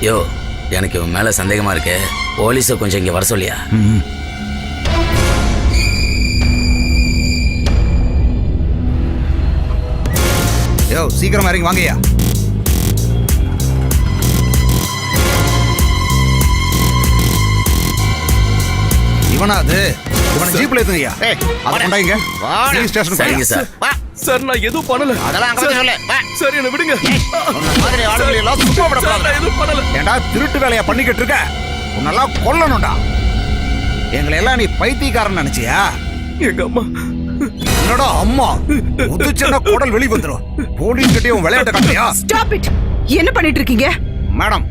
யோ, எனக்கு இவன் மேல சந்தேகமா இருக்கு. போலீஸை கொஞ்சம் இங்க வர சொல்லியா? யோ, சீக்கிரமா இறங்கி வாங்கய்யா. இவனா அது? இவனை ஜீப்ல ஏத்துங்கய்யா. அதை கொண்டாங்க ஸ்டேஷன். சரிங்க சார். சார் நான் எதுவும் பண்ணல. அதெல்லாம் அங்க வந்து சொல்லு. சார் என்ன விடுங்க. உன்ன மாதிரி ஆளுங்களை எல்லாம் சும்மா விட சார், நான் எதுவும் பண்ணல. ஏண்டா திருட்டு வேலையா பண்ணிக்கிட்டு இருக்க? உன்னெல்லாம் கொல்லணும்டா. எங்களை எல்லாம் நீ பைத்தியக்காரன் நினைச்சியா? எங்க அம்மா. என்னடா அம்மா உதிச்சனா குடல் வெளிய வந்துரும். போலீஸ் கிட்டே உன் விளையாட்ட காட்டியா? Stop it. என்ன பண்ணிட்டு இருக்கீங்க மேடம்?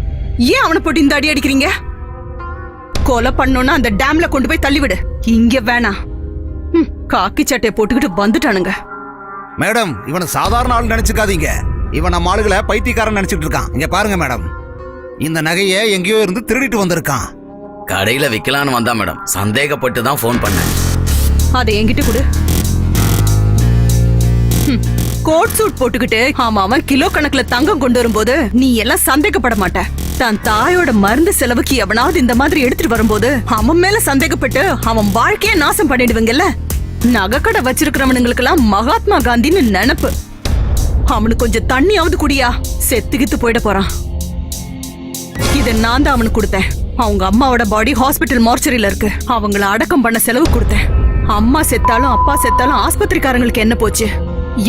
ஏன் அவனை போட்டு இந்த அடி அடிக்கிறீங்க? கொலை பண்ணோன்னா அந்த டேம்ல கொண்டு போய் தள்ளிவிடு. இங்க வேணாம். காக்கி சட்டையை போட்டுக்கிட்டு வந்துட்டானுங்க. மேடம், இவனை சாதாரண ஆள் நினைச்சுக்காதீங்க. இவன் நம்ம ஆளுகளை பைத்தியக்காரன் நினைச்சிட்டு இருக்கான். இங்க பாருங்க மேடம், இந்த நகையை எங்கேயோ இருந்து திருடிட்டு வந்திருக்கான். கடையில விக்கலான்னு வந்தா மேடம். சந்தேகப்பட்டு தான் ஃபோன் பண்ணேன். அதை என்கிட்ட கொடு. கோட் சூட் போட்டுக்கிட்டு அவன் கிலோ கணக்குல தங்கம் கொண்டு வரும்போது நீ எல்லாம் சந்தேகப்பட மாட்ட. தன் தாயோட மருந்து செலவுக்கு எவனாவது இந்த மாதிரி எடுத்துட்டு வரும்போது அவன் மேல சந்தேகப்பட்டு அவன் வாழ்க்கைய நாசம் பண்ணிடுவீங்கல்ல. நகைக்கடை வச்சிருக்கிறவனுங்களுக்கெல்லாம் மகாத்மா காந்தின்னு நினைப்பு. அவனுக்கு கொஞ்சம் தண்ணியாவது குடியா, செத்துக்கித்து போயிட போறான். இத நான் தான் அவனுக்கு கொடுத்தேன். அவங்க அம்மாவோட பாடி ஹாஸ்பிட்டல் மார்ச்சரியில இருக்கு. அவங்கள அடக்கம் பண்ண செலவு கொடுத்தேன். அம்மா செத்தாலும் அப்பா செத்தாலும் ஆஸ்பத்திரிக்காரங்களுக்கு என்ன போச்சு?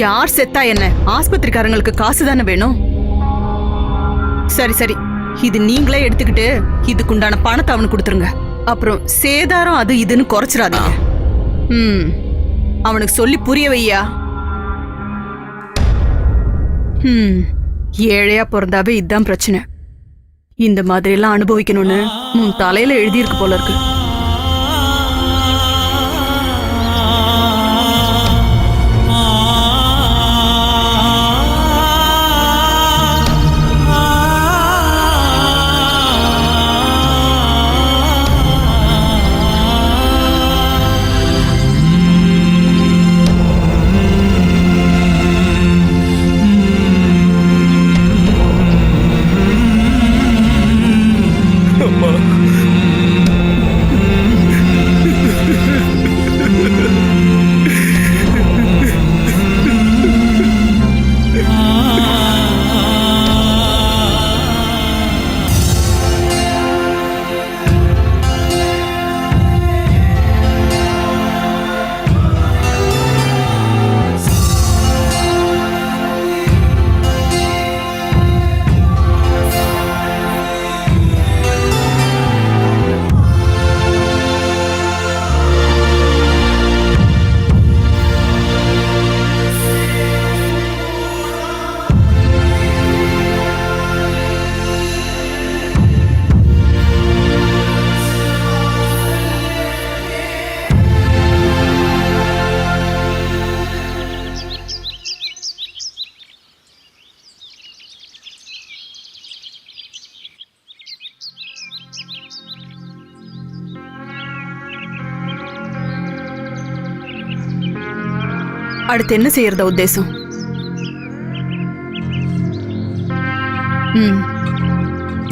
யார் செத்தா என்ன? ஆஸ்பத்திரிக்காரங்களுக்கு காசு தானே வேணும். சரி சரி, இது நீங்களே எடுத்துக்கிட்டு இதுக்குண்டான பணத்தை அவனுக்கு கொடுத்துருங்க. அப்புறம் சேதாரம் அது இதுன்னு குறைச்சிடாதீங்க. அவனுக்கு சொல்லி புரிய வையா. ஏழையா பிறந்தாவே இதுதான் பிரச்சனை. இந்த மாதிரி எல்லாம் அனுபவிக்கணும்னு உன் தலையில எழுதியிருக்கு போல இருக்கு. அடுத்து என்ன செய்யறதா உத்தேசம்?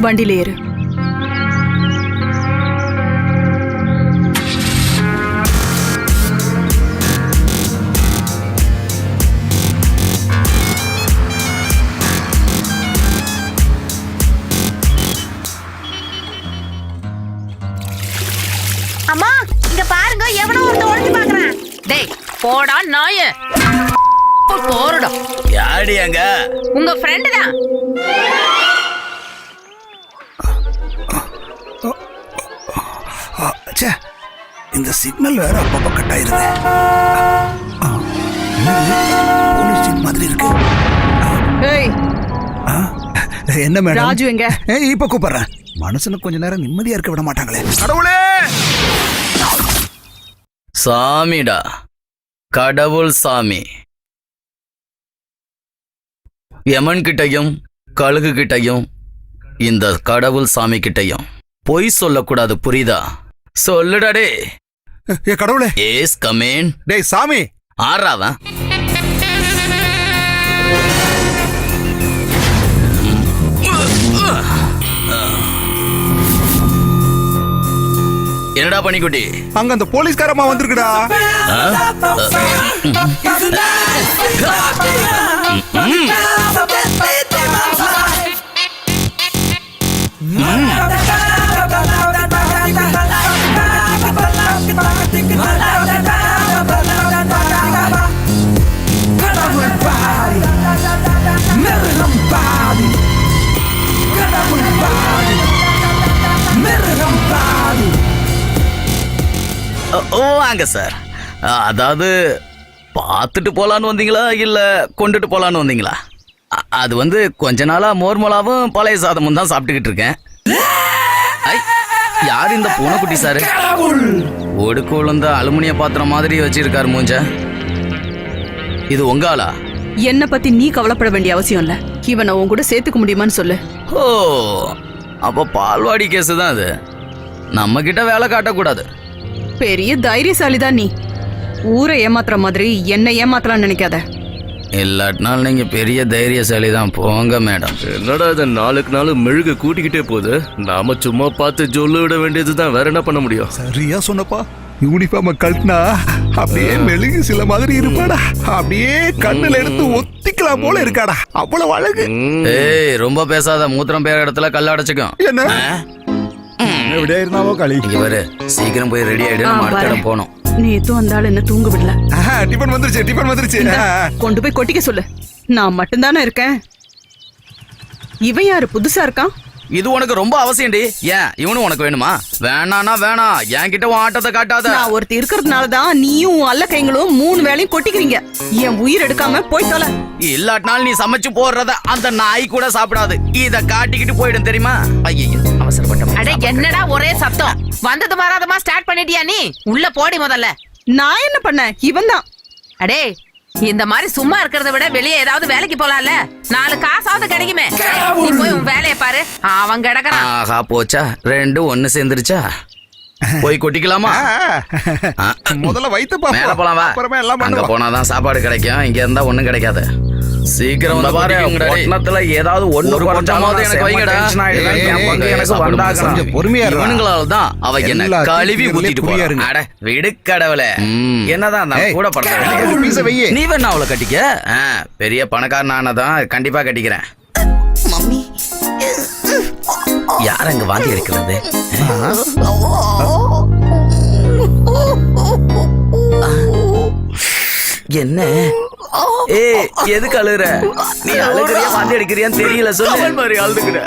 வண்டியில ஏறு. டேய் போடா நாயே. போறடா. யாடி அங்க? உங்க ஃப்ரெண்டு தான். ச்சே, இந்த சிக்னல் வேற அப்பப்ப கட் ஆயிருது. போலீஸ் ஜீப் மாதிரி இருக்கு. ஏய் ஆ, என்ன மேடம்? ராஜு எங்க? இப்ப கூப்பிடுறேன். மனுஷனுக்கு கொஞ்ச நேரம் நிம்மதியா இருக்க விட மாட்டாங்களே. கடவுளே! சாமிடா, கடவுள் சாமி. யமன் கிட்டையும் கழுகு கிட்டையும் இந்த கடவுள் சாமி கிட்டையும் பொய் சொல்லக்கூடாது, புரியுதா? சொல்லுடா டே. ஏ கடவுளே! ஏஸ் கமேன். டேய் சாமி! ஆறாவன் என்னடா பண்ணிக்குட்டி? அங்க அந்த போலீஸ்காரமா வந்திருக்குடா. ஓ வாங்க சார். அதாவது பார்த்துட்டு போலான்னு வந்தீங்களா இல்ல கொண்டுட்டு போலான்னு வந்தீங்களா? அது வந்து கொஞ்ச நாளா மோர்மலாவும் பழைய சாதமும் தான் சாப்பிட்டுக்கிட்டு இருக்கேன். ஐ, யார் இந்த பூனைக்குட்டி சார்? ஒடுக்கு விழுந்த அலுமினிய பாத்திரம் மாதிரி வச்சிருக்காரு மூஞ்ச. இது உங்க ஆளா? என்ன பத்தி நீ கவலைப்பட வேண்டிய அவசியம் இல்ல. இவனை உன் கூட சேர்த்துக்க முடியுமான்னு சொல்லு. ஓ, அப்ப பால்வாடி கேஸ் தான் அது. நம்ம கிட்ட வேலை காட்டக்கூடாது. பெரிய தைரியசாலிதான் நீ. ஊரை ஏமாத்துற மாதிரி என்ன ஏமாத்தலாம் நினைக்காத. இல்லாட்டினால் நீங்க பெரிய தைரியசாலி தான். போங்க மேடம். என்னடா இது நாளுக்கு நாள் மெழுகு கூட்டிக்கிட்டே போகுது. நாம சும்மா பார்த்து ஜொல்லு விட வேண்டியதுதான். வேற என்ன பண்ண முடியும்? சரியா சொன்னப்பா. யூனிஃபார்ம் கழட்டினா அப்படியே மெழுகு சில மாதிரி இருப்பாடா. அப்படியே கண்ணுல எடுத்து ஒத்திக்கலாம் போல இருக்காடா. அவ்வளவு அழகு. ஏய், ரொம்ப பேசாத. மூத்திரம் பேர இடத்துல கல்ல அடைச்சுக்கும். என்ன എവിടെ ആയിരുന്നാവോ കളി? இங்க பாரு, சீக்கிரம் போய் ரெடி ஆயிடு. நம்ம அடுத்த இடம் போனோம். நேத்தும் அந்த ஆள் என்ன தூங்க விடல. டிபன் வந்துருச்சு, டிபன் வந்துருச்சு. கொண்டு போய் கொட்டிக்க சொல்லு. நான் மட்டும்தானே இருக்கேன். இவன் யாரு புதுசா இருக்கான்? இது உனக்கு ரொம்ப அவசியம்டி. ஏன் இவனும் உனக்கு வேணுமா? வேணானா வேணாம். என்கிட்ட உன் ஆட்டத்தை காட்டாத. நான் ஒருத்தி இருக்கிறதுனாலதான் நீயும் உன் அல்ல கைங்களும் 3 வேளையும் கொட்டிக்கிறீங்க. என் உயிர் எடுக்காம போய் தொலை. இல்லாட்டினாலும் நீ சமைச்சு போடுறத அந்த நாய் கூட சாப்பிடாது. இத காட்டிக்கிட்டு போயிடும் தெரியுமா? ஐயோ, அவசரப்பட்ட. அடே என்னடா ஒரே சத்தம்? வந்தது வராதமா ஸ்டார்ட் பண்ணிட்டியா நீ? உள்ள போடி முதல்ல. நான் என்ன பண்ணேன்? இவன் தான். அடே இந்த மாதிரி சும்மா இருக்கிறத விட வெளியே ஏதாவது வேலைக்கு போலாம்ல. 4 காசாவது கிடைக்குமே. நீ போய் உன் வேலையை பாரு. அவன் கிடக்குறான். ஆஹா, போச்சா? ரெண்டும் ஒண்ணு சேர்ந்துருச்சா? போய் கொட்டிக்கலாமா? முதல்ல வைத்து மேல போலாம் வா. அப்புறமா எல்லாம் அங்க பண்ணுவோம். போனாதான் சாப்பாடு கிடைக்கும். இங்க இருந்தா ஒண்ணும் கிடைக்காது. சீக்கிரம் வந்து பாரு. பொட்டணத்துல ஏதாவது ஒண்ணு கொஞ்சமாவது எனக்கு வைங்கடா. கொஞ்சம் பொறுமையா இருடா. இவனுங்களாலதான் அவ என்ன எல்லாத்தையும் கழுவி இதுலயே ஊத்திட்டு புரியா போறா. இருங்க. அட என்னதான் இருந்தாலும் நான் ஏய், கூட ஒரு பண்றேன். piece அ வையி. நீ வேணா அவளை கட்டிக்க. பெரிய பணக்காரன் ஆனதான் கண்டிப்பா கட்டிக்கிறேன். யார் அங்க வாந்தி எடுக்கிறது? என்ன? ஏய், எதுக்கு அழுகுற? நீ அழுகுறியா வாந்தி அடிக்கிறியான்னு தெரியல. சொல்லு. மாதிரி அழுதுகிற.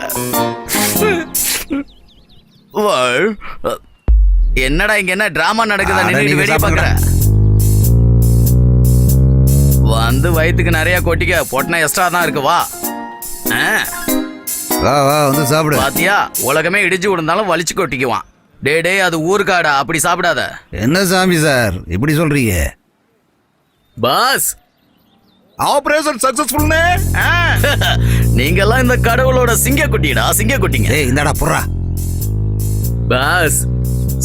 என்னடா இங்க என்ன டிராமா நடக்குதா? அட, நின்னுட்டு நீங்க வெளிய பாக்குற. வந்து வயித்துக்கு நிறைய கொட்டிக்க. பொட்டனை எக்ஸ்ட்ரா தான் இருக்கு. வா. வா வா வந்து சாப்பிடு. பாத்தியா, உலகமே இடிச்சு விழுந்தாலும் வலிச்சு கொட்டிக்குவான். டே அது ஊருக்காடா, அப்படி சாப்பிடாத. என்ன சாமி சார் இப்படி சொல்றீங்க? பாஸ், ஆபரேஷன் சக்சஸ்ஃபுல்னே. நீங்க எல்லாம் இந்த கடவுளோட சிங்க குட்டிடா, சிங்க குட்டிங்க. ஏய் இந்தடா புறா. பாஸ்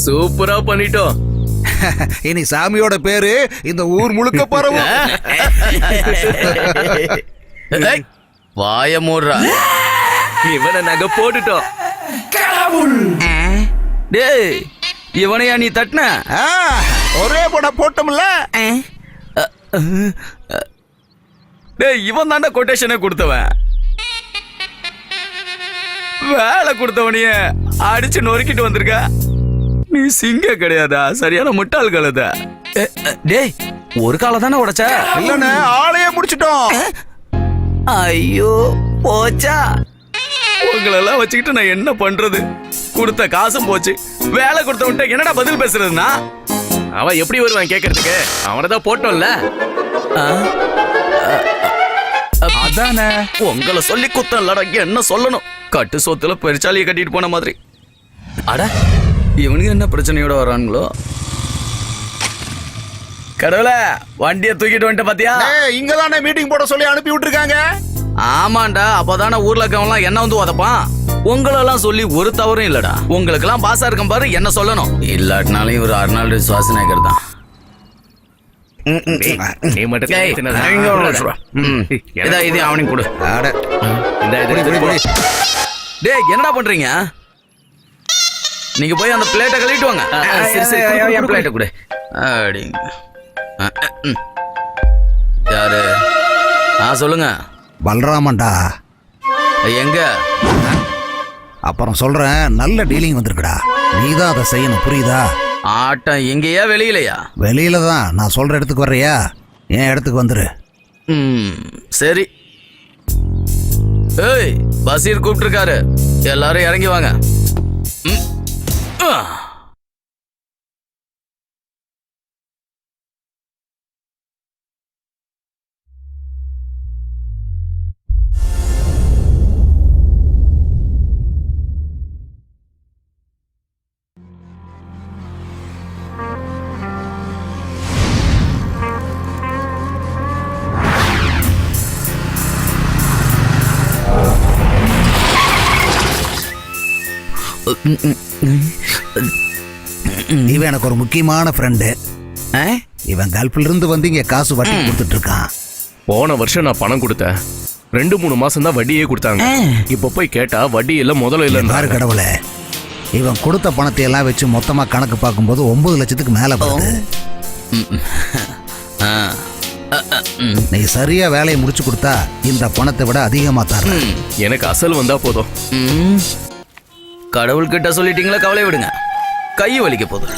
சூப்பரா பண்ணிட்டோம். இனி சாமியோட பேரு இந்த ஊர் முழுக்க பரவும். ஏய், வாய மூடுறா. இவனை நாங்க போட்டுட்டோம். டேய், இவனையா நீ தட்டின? ஆ, ஒரே போட போட்டோம்ல. டேய், இவன் தாண்டா கொட்டேஷனை கொடுத்தவன். வேலை கொடுத்தவனைய அடிச்சு நொறுக்கிட்டு வந்திருக்க. நீ சிங்க கிடையாதா? சரியான முட்டாள் கழுத. டேய், ஒரு காலை தானே உடைச்ச? இல்லண்ணே, ஆளையே முடிச்சிட்டோம். ஐயோ போச்சா. உங்களெல்லாம் வச்சுக்கிட்டு நான் என்ன பண்றது? கொடுத்த காசும் போச்சு. வேலை கொடுத்தவன்ட்ட என்னடா பதில் பேசுறதுன்னா? அவன் எப்படி வருவான் கேட்கறதுக்கு? அவனை தான் போட்டோம்ல. அதானே. உங்களை சொல்லி குத்தம் இல்லடா, என்ன சொல்லணும்? கட்டு சொத்துல பெருச்சாலியை கட்டிட்டு போன மாதிரி. அட இவனுக்கு என்ன பிரச்சனையோட வரானுங்களோ? கடவுளே, வண்டியை தூக்கிட்டு வந்துட்ட பாத்தியா? இங்கதானே மீட்டிங் போட சொல்லி அனுப்பி விட்டுருக்காங்க. ஆமாண்டா, அப்பதானே ஊர்ல இருக்கவங்களாம் என்ன வந்து உதப்பான். உங்களெல்லாம் சொல்லி ஒரு தவறும் இல்லடா. உங்களுக்கு எல்லாம் பாசா இருக்கும் பாரு, என்ன சொல்லணும். இல்லாட்டினாலும் இவர் அர்னால்டு சுவாசநேகர் தான். நீ மட்டும் ஏய், தின்னதா? இங்க ஒரு நிமிஷம் வா. இதா, இது அவனுக்கு கொடு. அட, இந்தா, இதை புடி, புடி, புடி. டேய், என்னடா பண்றீங்க? நீங்க போய் அந்த பிளேட்டை கழுவிட்டு வாங்க. சரி சரி, என் பிளேட்டை கொடு. அப்படிங்க. யாரு? சொல்லுங்க. பலராமன்டா. எங்க? அப்புறம் சொல்றேன், நல்ல டீலிங் வந்திருக்குடா. நீதான் அதை செய்யணும், புரியுதா? ஆட்டம் எங்கேயா வெளியிலையா? வெளியில தான். நான் சொல்ற இடத்துக்கு வர்றியா? என் இடத்துக்கு வந்துரு. சரி. ஏய், பசீர் கூப்பிட்டுருக்காரு, எல்லாரும் இறங்கி வாங்க. இவன் எனக்கு ஒரு முக்கியமான ஃப்ரெண்டு. இவன் கல்ஃப்ல இருந்து வந்து இங்க காசு வட்டி கொடுத்துட்டு இருக்கான். போன வருஷம் நான் பணம் கொடுத்தேன். 2-3 மாசம் தான் வட்டியே கொடுத்தாங்க. இப்ப போய் கேட்டா வட்டி எல்லாம் முதல்ல பாரு இல்ல. கடவுளே, இவன் கொடுத்த பணத்தை எல்லாம் வச்சு மொத்தமா கணக்கு பார்க்கும்போது 9 லட்சத்துக்கு மேல போகுது. நீ சரியா வேலையை முடிச்சு கொடுத்தா இந்த பணத்தை விட அதிகமா தர. எனக்கு அசல் வந்தா போதும். கடவுள் கிட்ட சொல்லிட்டீங்களா, கவலை விடுங்க. கை வலிக்க போகுது.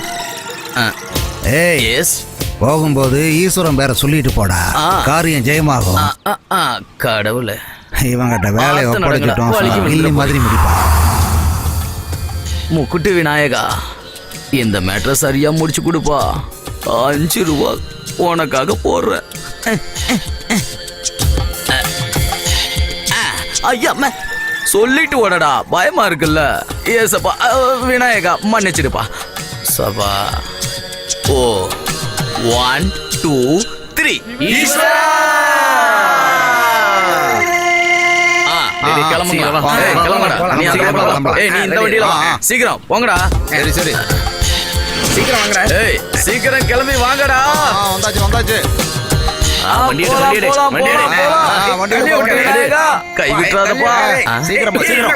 ஏய், எஸ். போகும்போது ஈஸ்வரன் பேரை சொல்லிட்டு போடா, காரியம் ஜெயமாகும். கடவுளே, இவங்கிட்ட வேலையை பார்த்து ஒப்படைச்சிட்டோம், நடங்கடா. வலிக்கு கில்லி மாதிரி முடிப்பா. முக்குட்டு விநாயகா, இந்த மேட்டரை சரியா முடிச்சு கொடுப்பா. 5 ரூபா உனக்காக போடுறேன். ஐயா, சொல்லிட்டு ஓடடா, பயமா இருக்குல்ல. ஏசப்பா, விநாயகா மன்னிச்சிடுப்பா. சபா. ஓ 1 2 3. சீக்கிரம் போங்கடா. சரி சரி, சீக்கிரம் வாங்கடா. ஏய், சீக்கிரம் கிளம்பி வாங்கடா. வந்தாச்சு வந்தாச்சு. கை விட்டுறாதப்பா. சீக்கிரம் சீக்கிரம்.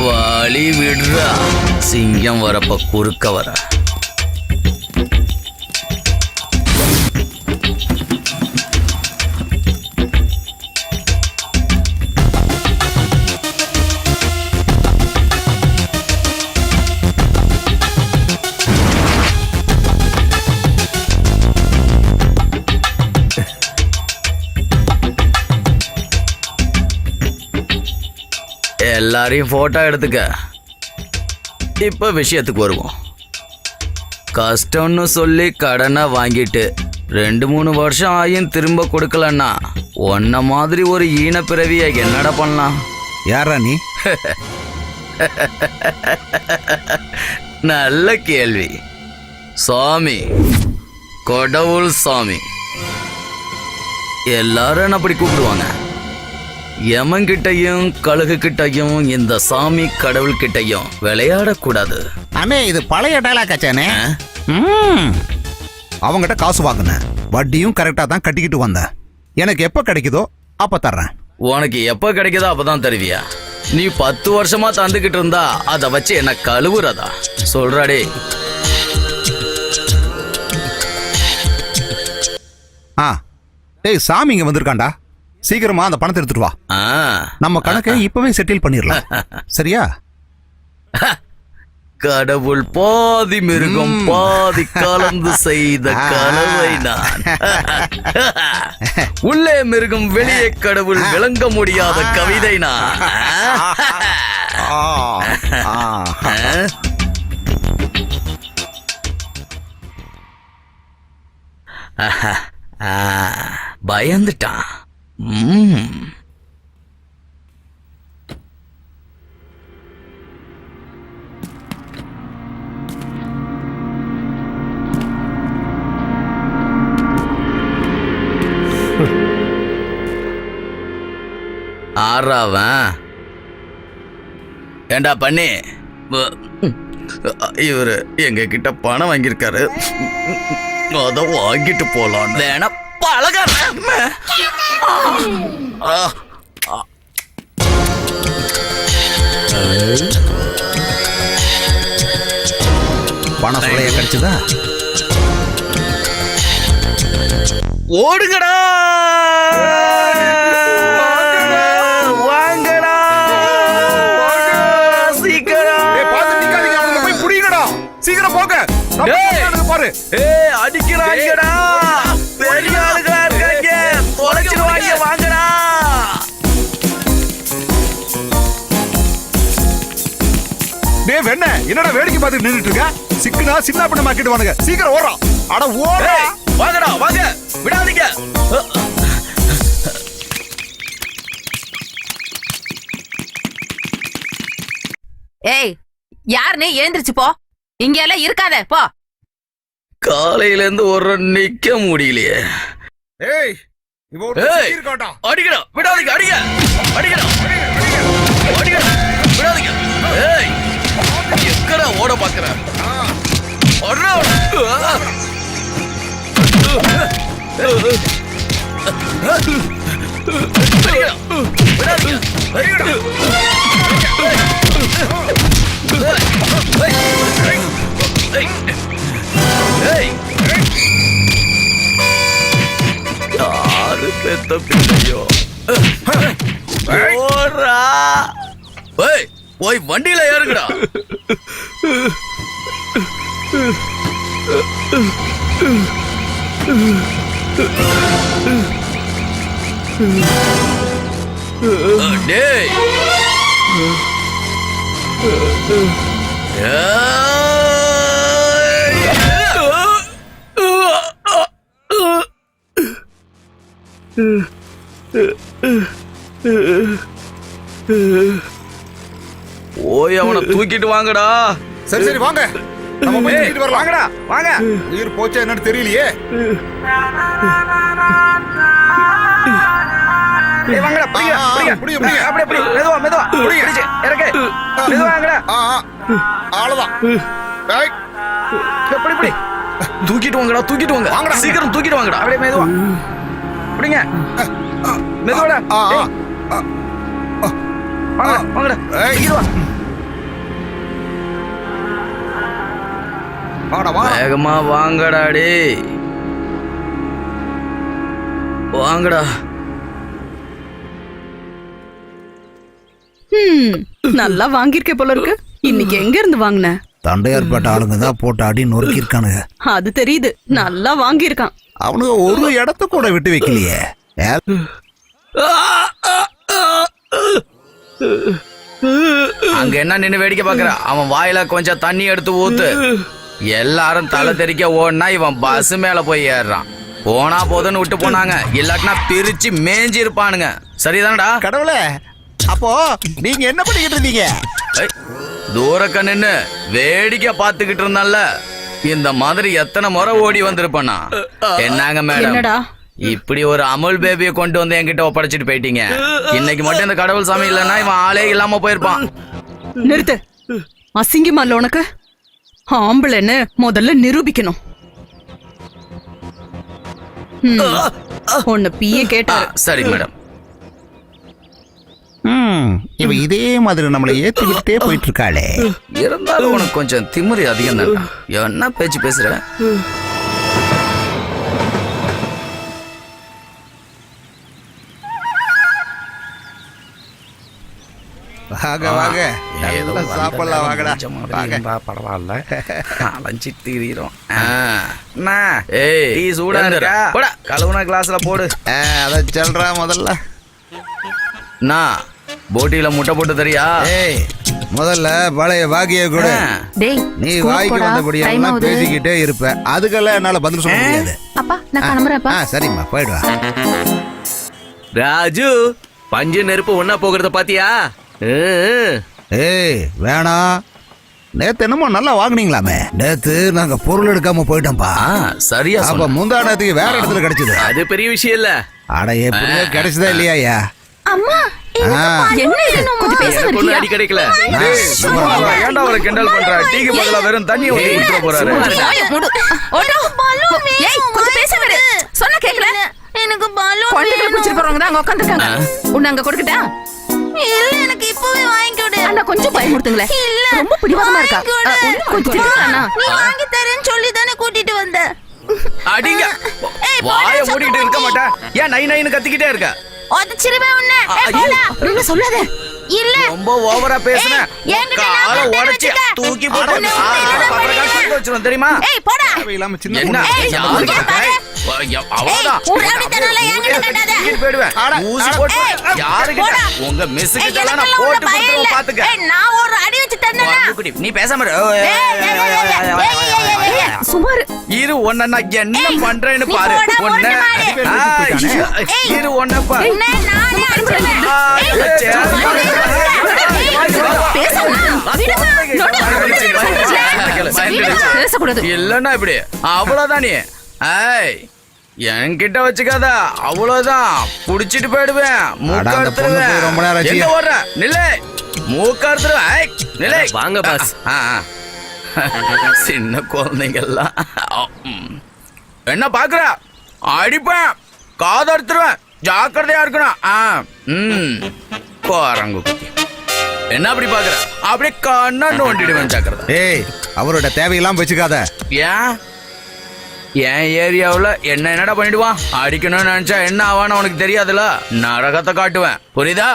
வழி விடுறா, சிங்கம் வரப்ப குறுக்க வர. எல்லாரையும் போட்டோ எடுத்துக்க. இப்ப விஷயத்துக்கு வருவோம். கஷ்டம்னு சொல்லி கடனை வாங்கிட்டு 2-3 வருஷம் ஆயும் திரும்ப கொடுக்கலன்னா உன்ன மாதிரி ஒரு ஈன பிறவியை என்னடா பண்ணலாம்? யாரா நீ? நல்ல கேள்வி. சாமி, கடவுள் சாமி. எல்லாரும் என்ன அப்படி கூப்பிடுவாங்க. யமன்கிட்டையும் கழுகு கிட்டையும் இந்த சாமி கடவுள் கிட்டையும் விளையாடக்கூடாது. அண்ணே இது பழைய டைலாக் ஆச்சானே. அவங்ககிட்ட காசு வாங்கினேன், வட்டியும் கரெக்டா தான் கட்டிக்கிட்டு வந்தேன். எனக்கு எப்ப கிடைக்குதோ அப்ப தர்றேன். உனக்கு எப்ப கிடைக்குதோ அப்பதான் தருவியா? நீ 10 வருஷமா தந்துகிட்டு இருந்தா அதை வச்சு என்ன கழுவுறதா சொல்றாடே? ஆ டேய் சாமி இங்க வந்திருக்காண்டா, சீக்கிரமா அந்த பணத்தை எடுத்துட்டு வா. ஆ, நம்ம கணக்கை இப்பவே செட்டில் பண்ணிடலாம். சரியா? கடவுள் பாதி மிருகம் பாதி கலந்து செய்த கலவை நான். உள்ளே மிருகம் வெளியே கடவுள் விளங்க முடியாத கவிதை நான். பயந்துட்டான். ஆறாவன் ஏண்டா பண்ணி, இவரு எங்க கிட்ட பணம் வாங்கியிருக்காரு, அத வாங்கிட்டு போலாம். வேணா பழக பணம் சொல்லைய கிடைச்சதா? ஓடுங்கடா வாங்கடா சீக்கிரம். போய் புடிங்கடா, சீக்கிரம் போங்க. பாரு அடிக்கிறாங்கடா, பெரிய ஆளுகளா இருக்காங்க, தொலைச்சிருவாங்க. வாங்கடா. டேய் வெண்ண, என்னடா வேடிக்கை பார்த்துட்டு நின்னுட்டு இருக்க? சிக்கனா சின்ன பண்ண மாக்கிட்டு வாங்க, சீக்கிரம் ஓடுறா. அட ஓடுறா. வாங்கடா வாங்க, விடாதீங்க. ஏய் யாருன்னு எழுந்திருச்சு போ, இங்க எல்லாம் இருக்காத போ. காலையில இருந்து ஒரு நிக்க முடியலையே. ஏய் இவோ ஏய், இருக்காடா. அடிக்கடா, விடாதீங்க. அடிங்க, அடிக்கடா, அடிக்கடா, விடாதீங்க. ஏய், எங்கடா ஓட பாக்குற? ஓடுறா. யாரு பெத்த பிள்ளையோ? ஓடுறா. ஏய், போய் வண்டியில ஏறுங்கடா. டேய், போய் அவனை தூக்கிட்டு வாங்கடா. சரி சரி வாங்க, நம்ம போய் தூக்கிட்டு வரலாம். வாங்கடா வாங்க. உயிர் போச்சா என்னன்னு தெரியலையே. வாங்கடா, பிடிங்க, பிடிங்க, பிடிங்க, பிடிங்க. அப்படியே பிடி, மெதுவா மெதுவா பிடிச்சு இறக்கு. மெதுவா வாங்கடா. அவ்வளவுதான். டேய், பிடி பிடி, தூக்கிட்டு வாங்கடா, தூக்கிட்டு வாங்க. வாங்கடா. சீக்கிரம் தூக்கிட்டு வாங்கடா. அப்படியே மெதுவா பிடிங்க, மெதுவாடா. வாங்கடா வாங்கடா, தூக்கிட்டு வா. வாடா வா. வேகமா வாங்கடா. டேய் வாங்கடா. நல்லா வாங்கியிருக்கே போல இருக்கு. இன்னைக்கு எங்க இருந்து வாங்கின? தண்டையார்பேட்ட ஆளுங்க தான் போட்டு அடி நொறுக்கி இருக்கானுங்க. அது தெரியுது, நல்லா வாங்கியிருக்கான். அவனுங்க ஒரு இடத்த கூட விட்டு வைக்கலையே. அங்க என்ன நின்னு வேடிக்கை பாக்குற? அவன் வாயில கொஞ்சம் தண்ணி எடுத்து ஊத்து. எல்லாரும் தலை தெறிக்க ஓடுனா இவன் பஸ் மேல போய் ஏறுறான். போனா போதுன்னு விட்டு போனாங்க, இல்லாட்டினா பிரிச்சு மேஞ்சி இருப்பானுங்க. சரிதானடா? கடவுளே, அப்போ நீங்க என்ன பண்ணிக்கிட்டு இருந்தீங்க? தூரக்க நின்னு வேடிக்கை பார்த்துக்கிட்டு இருந்தால, இந்த மாதிரி எத்தனை முறை ஓடி வந்திருப்பானா? என்னங்க மேடம், என்னடா இப்படி ஒரு அமுல் பேபியை கொண்டு வந்து என்கிட்ட ஒப்படைச்சிட்டு போயிட்டீங்க. இன்னைக்கு மட்டும் இந்த கடவுள் சாமி இல்லைன்னா இவன் ஆளே இல்லாம போயிருப்பான். நிறுத்து. அசிங்கமா இல்ல உனக்கு? ஆம்பளைன்னு முதல்ல நிரூபிக்கணும். உன்னை பிஏ கேட்டாரு. சரி மேடம். இவ இதே மாதிரி நம்மளை ஏத்துக்கிட்டே போயிட்டு இருக்காளே. இருந்தாலும் உனக்கு கொஞ்சம் திமிரு அதிகம் தான். என்ன பேச்சு பேசுற? வாங்க வாங்க, நல்லா சாப்பிடலாம் வாங்கடா. வாங்க. பரவாயில்ல, அலைஞ்சிட்டு திரியிறோம். ஏய், டீ சூடா இருக்கா? போடா, கழுவுன கிளாஸ்ல போடு. அத சொல்றா முதல்ல. நான் போட்டியில முட்டை போட்டு தரியா? ஏய், முதல்ல பழைய பாக்கிய கூட. டேய் நீ ஸ்கூல் வாய்க்கு போடா. வந்தபடி டைம் எல்லாம் ஆகுது. பேசிக்கிட்டே இருப்ப. அதுக்கெல்லாம் என்னால பதில் சொல்ல முடியாது. அப்பா நான் கிளம்புறேன்ப்பா. சரிம்மா, போயிடுவா. ராஜு, பஞ்சு நெருப்பு ஒன்னா போகிறத பாத்தியா? ஏய் வேணாம், நேத்து என்னமோ நல்லா வாங்குனீங்களாமே. நேத்து நாங்க பொருள் எடுக்காம போயிட்டோம்பா. சரியா அப்ப சொன்ன. முந்தானத்துக்கு வேற இடத்துல கிடைச்சது. அது பெரிய விஷயம் இல்ல. அட எப்படியோ கிடைச்சதா இல்லையா? அம்மா, என்ன இது? கொஞ்சம் பேச எனக்கு ஒண்ணும் அடி கிடைக்கல. ஏன்டா அவரை கிண்டல் பண்ற? டீக்கு பதிலா வெறும் தண்ணி ஊத்தி குடிச்சிட போறாரு. கொஞ்சம் பேச விடு. சொன்ன கேக்கல. எனக்கு பலூன் குழந்தைகளை பிடிச்சிட்டு போறவங்க தான் அங்க உட்காந்துருக்காங்க. உன்னை அங்க கொடுக்கட்டா? இல்ல, எனக்கு இப்பவே வாங்கி கொடு. அண்ணா கொஞ்சம் பயமுறுத்துங்களேன். இல்ல, ரொம்ப பிடிவாதமா இருக்கா? வாங்கி கொடு. இன்னும் கொஞ்சம் திட்டுறானா? நீ வாங்கி தரேன்னு சொல்லி தானே கூட்டிட்டு வந்த. அடிங்க. ஏய், வாய போடா, மூடிட்டு இருக்க மாட்டா? ஏன் நை நைன்னு கத்திக்கிட்டே இருக்க? உதச்சிருவேன் உன்னை. ஏய், ஐயோ. போடா. அப்படின்னு சொல்லாத. இல்ல, ரொம்ப ஓவரா பேசுன. ஏய், என்கிட்ட நான் காலை மட்டும் உடைச்சு வச்சுக்க. தூக்கி போட்டு உன்னை உன்னை இல்லதான் பண்ணுவேன். வச்சிரும் தெரியுமா? ஏய், போடா. தேவையில்லாம சின்ன என்ன? பொண்ணு. ஏய், யாரு இங்க கேட்டா? பாரு. அவ்வளவுதான். ஏய், ரவுடித்தனம்லாம் என்கிட்ட காட்டாத. தூக்கிட்டு போயிடுவேன். ஊசி போட்டு யாரு கிட்ட? போடா. உங்க மிஸ் ஏய், கிட்ட நான் எனக்கெல்லாம் போட்டு உன்னை பயம் கொடுத்துருவேன், இல்ல. பாத்துக்க. ஏய், நான் ஒரு அடி வச்சு தந்தேனா? குட்டி, நீ பேசாம இரு. சுமார். இரு, உன்னை நான் என்ன பண்றேன்னு நீ பாரு. போடா, உன்னை போட்டு மாடு. இரு, உன்னை பாரு. உன்னை நானே அடிச்சிருவேன். பேசக்கூடாது. இல்லன்னா இப்படி அவ்வளவுதான். நீ ஏய், என்கிட்ட வச்சுக்காத. அவ்வளவுதான், புடிச்சிட்டு போயிடுவேன். அட, அந்த பொண்ணு போய் ரொம்ப நேரம் ஆச்சு. எங்க ஓடுற? நில்லு. மூக்கறுத்துருவேன். ஏய், நில்லு. வாங்க பாஸ். சின்ன குழந்தைங்க எல்லாம் என்ன பாக்குற? அடிப்பேன், காதறுத்துருவேன். ஜாக்கிரதையா இருக்கணும். குரங்கு குட்டி, என்ன அப்படி பாக்குற? அப்படியே கண்ணா நோண்டிடுவேன். ஜாக்கிரதை. ஏய், அவரோட தேவையெல்லாம் வச்சுக்காத. ஏன் என் ஏரியாவுல என்னடா பண்ணிடுவான்? அடிக்கணும்னு நினைச்சா என்ன ஆவான்னு உனக்கு தெரியாதுல. நரகத்தை காட்டுவேன், புரியுதா?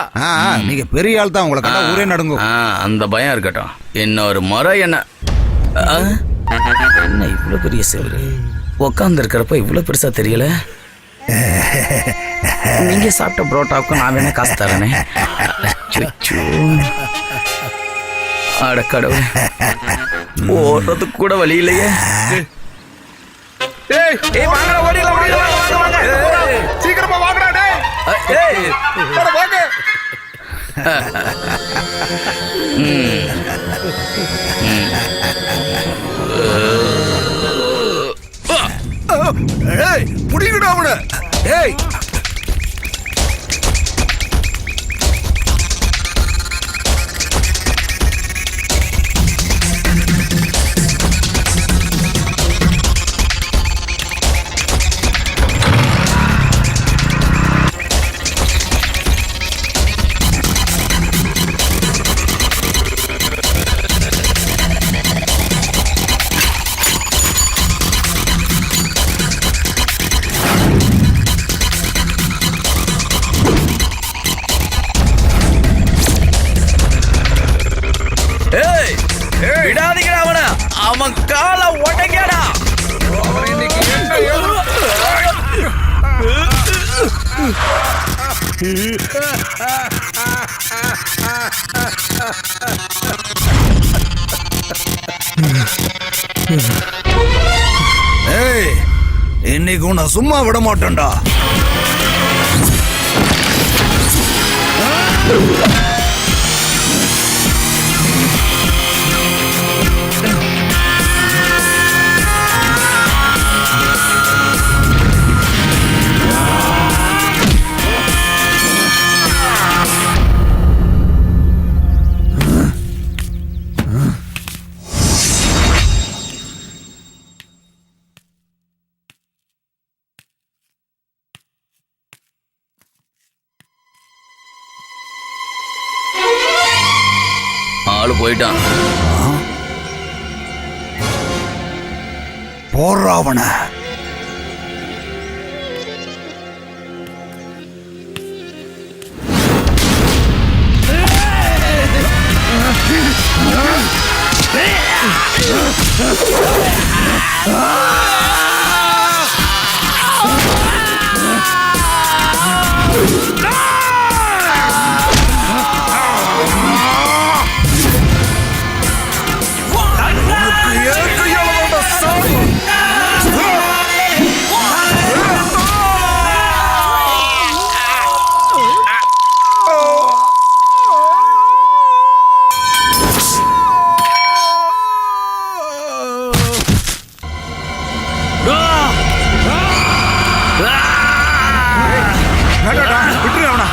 நீங்க பெரிய ஆள் தான், உங்களை கண்டா ஊரே நடுங்கும். அந்த பயம் இருக்கட்டும். இன்னொரு முறை என்ன என்ன இவ்வளவு பெரிய சேவரு உட்கார்ந்து இருக்கிறப்ப இவ்வளவு பெருசா தெரியல. நீங்க சாப்பிட்ட புரோட்டாவுக்கும் நான் வேணா காசு தரேனே. அட கடவுளே, ஓடுறதுக்கு கூட வழி இல்லையே. ஏய், வாங்கடா, ஓடிடலாம், வாங்க, வாங்க. சீக்கிரமா வாங்கடா. ஏய், வாங்க. ஏய், புடிங்கடா அவன. ஏய், விடாதீங்கடா அவன. அவன் காலை உடைங்கடா. ஏய், இன்னைக்கு உன்னை சும்மா விட மாட்டேன்டா. ஆளு போயிட்டான். போறாவன விட்டுரு அவன.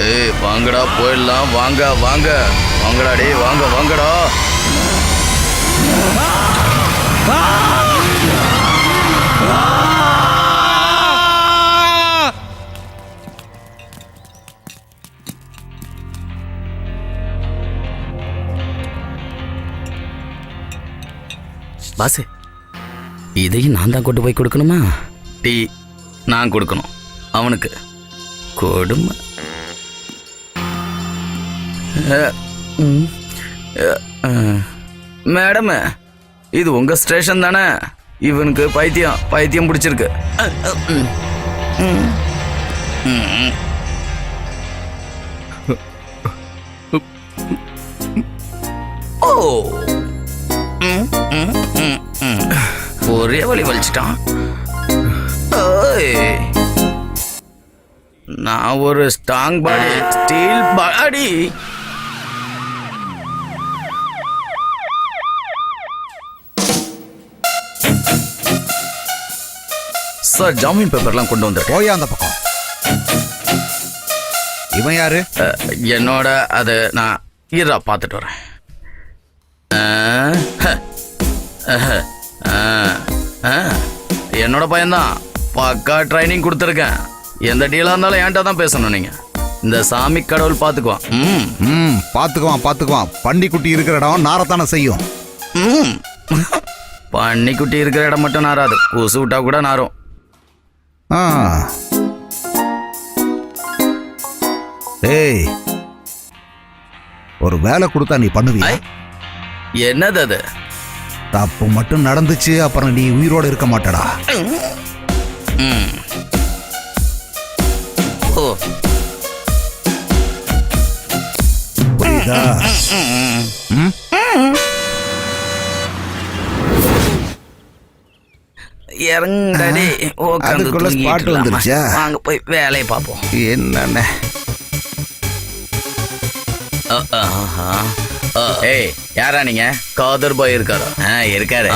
ஏய் வாங்கடா போயிடலாம். வாங்க வாங்க வாங்கடா டே வாங்க வாங்கடா. பாசு இதையும் நான் தான் கொண்டு போய் கொடுக்கணுமா? டீ நான் கொடுக்கணும் அவனுக்கு. கொடுமை. மேடம் இது உங்க ஸ்டேஷன் தானே? இவனுக்கு பைத்தியம் பிடிச்சிருக்கு. ஓ ஒரே வழி வலிச்சிட்டான். நான் ஒரு ஸ்ட்ராங் பாடி, ஸ்டீல் பாடி. சார் ஜாமீன் பேப்பர்லாம் கொண்டு வந்துரு. போயா அந்த பக்கம். இவன் யாரு? என்னோட அது நான் இரா பார்த்துட்டு வரேன். என்னோட பையன்தான். பக்கா ட்ரைனிங் கொடுத்துருக்கேன். எந்த டீலாக இருந்தாலும் என்கிட்ட தான் பேசணும். நீங்க இந்த சாமி கடவுள் பார்த்துக்குவான். பாத்துக்குவான். பண்டிக்குட்டி இருக்கிற இடம் நாரத்தானே செய்யும். பன்னிக்குட்டி இருக்கிற இடம் மட்டும் நாராது, கொசு விட்டா கூட நாரும். ஏய், ஒரு வேலை கொடுத்தா நீ பண்ணுவியா? என்னது அது? தப்பு மட்டும் நடந்துச்சு, அப்புறம் நீ உயிரோட இருக்க மாட்டடா. ஓ புரியுதா? இறங்கடி. அதுக்குள்ள ஸ்பாட் வந்துருச்சா? வாங்க போய் வேலையை பார்ப்போம். என்னண்ணே? ஏய் யாரா நீங்க? காதர் பாய் இருக்காரா? இருக்காரு.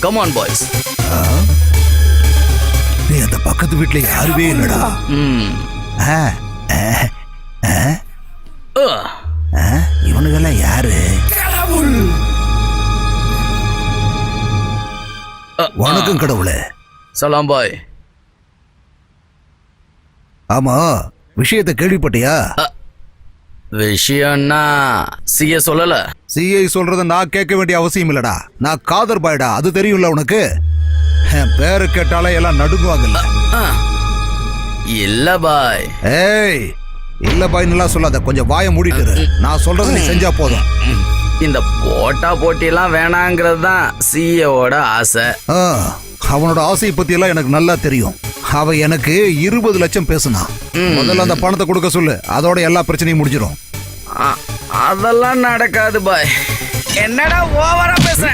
Come on boys. நீ அந்த பக்கத்து வீட்டுல யாருமே இல்லடா. இவனுக்கெல்லாம் யாரு? வணக்கம் கடவுளே. சலாம் பாய். ஆமா, விஷயத்தை கேள்விப்பட்டியா? விஷயம்னா சிஏ சொல்லல. சிஐ சொல்றத நான் கேட்க வேண்டிய அவசியம் இல்லடா. நான் காதர் பாய்டா, அது தெரியும்ல உனக்கு. என் பேரு கேட்டாலே எல்லாம் நடுங்குவாங்கல்ல. இல்ல பாய். ஏய், இல்ல பாய் நல்லா சொல்லாத. கொஞ்சம் வாயை மூடிட்டு இரு. நான் சொல்றது நீ செஞ்சா போதும். இந்த போட்டா போட்டியெல்லாம் வேணாங்கிறது தான் சிஏவோட ஆசை. அவனோட ஆசையை பத்தி எல்லாம் எனக்கு நல்லா தெரியும். அவ எனக்கு 20 லட்சம் பேசுனா. முதல்ல அந்த பணத்தை கொடுக்க சொல்லு, அதோட எல்லா பிரச்சனையும் முடிஞ்சிடும். அதெல்லாம் நடக்காது பாய். என்னடா ஓவரா பேசுற?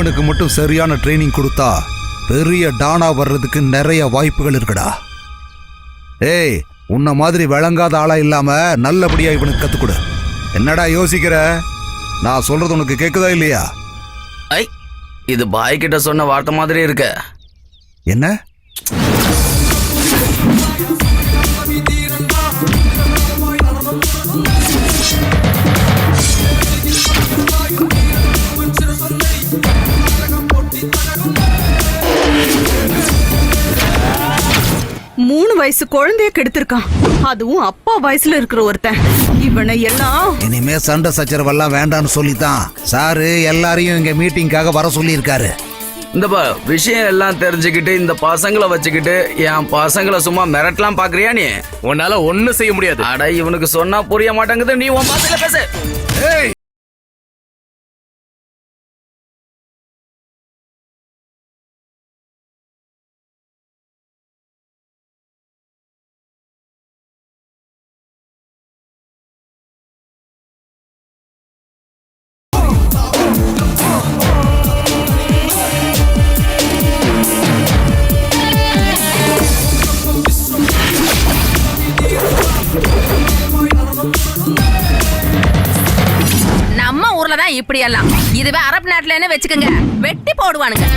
இவனுக்கு மட்டும் சரியான ட்ரைனிங் கொடுத்தா பெரிய டானா வர்றதுக்கு நிறைய வாய்ப்புகள் இருக்குடா. ஏய், உன்ன மாதிரி விளங்காத ஆளா இல்லாம நல்லபடியா இவனுக்கு கத்துக்கொடு. என்னடா யோசிக்கிற? நான் சொல்றது உனக்கு கேக்குதா இல்லையா? ஐ, இது பாய் கிட்ட சொன்ன வார்த்தை மாதிரி இருக்கு. என்ன? மூணு வயசு குழந்தைய கெடுத்திருக்கான், அதுவும் அப்பா வயசுல இருக்கிற ஒருத்தன். இவனை எல்லாம் இனிமே சண்டை சச்சரவெல்லாம் வேண்டான்னு சொல்லித்தான் சாரு எல்லாரையும் இங்க மீட்டிங்காக வர சொல்லியிருக்காரு. இந்த விஷயம் எல்லாம் தெரிஞ்சுக்கிட்டு இந்த பசங்களை வச்சுக்கிட்டு என் பசங்களை சும்மா மிரட்டலாம் பாக்குறியா நீ? உன்னால ஒண்ணும் செய்ய முடியாது. அட, இவனுக்கு சொன்னா புரிய மாட்டேங்குது. நீ உன் பாசையில பேசு. நம்ம ஊர்ல தான் இப்படி எல்லாம். இதுவே அரபு நாட்டுல என்ன வச்சுக்கோங்க, வெட்டி போடுவானுங்க.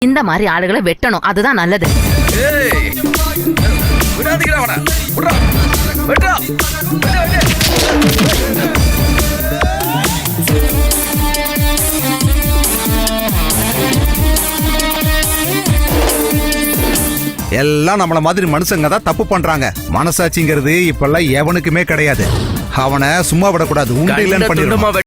இந்த மாதிரி ஆளுகளை வெட்டணும், அதுதான் நல்லது. ஏய், விடாதீங்கடா அவனை. விட்றா. விட்றா. எல்லாம் நம்மள மாதிரி மனுஷங்க தான் தப்பு பண்றாங்க. மனசாட்சிங்கிறது இப்பெல்லாம் எவனுக்குமே கிடையாது. அவனை சும்மா விடக்கூடாது. உண்டு இல்லைன்னு பண்ணிடுவான்.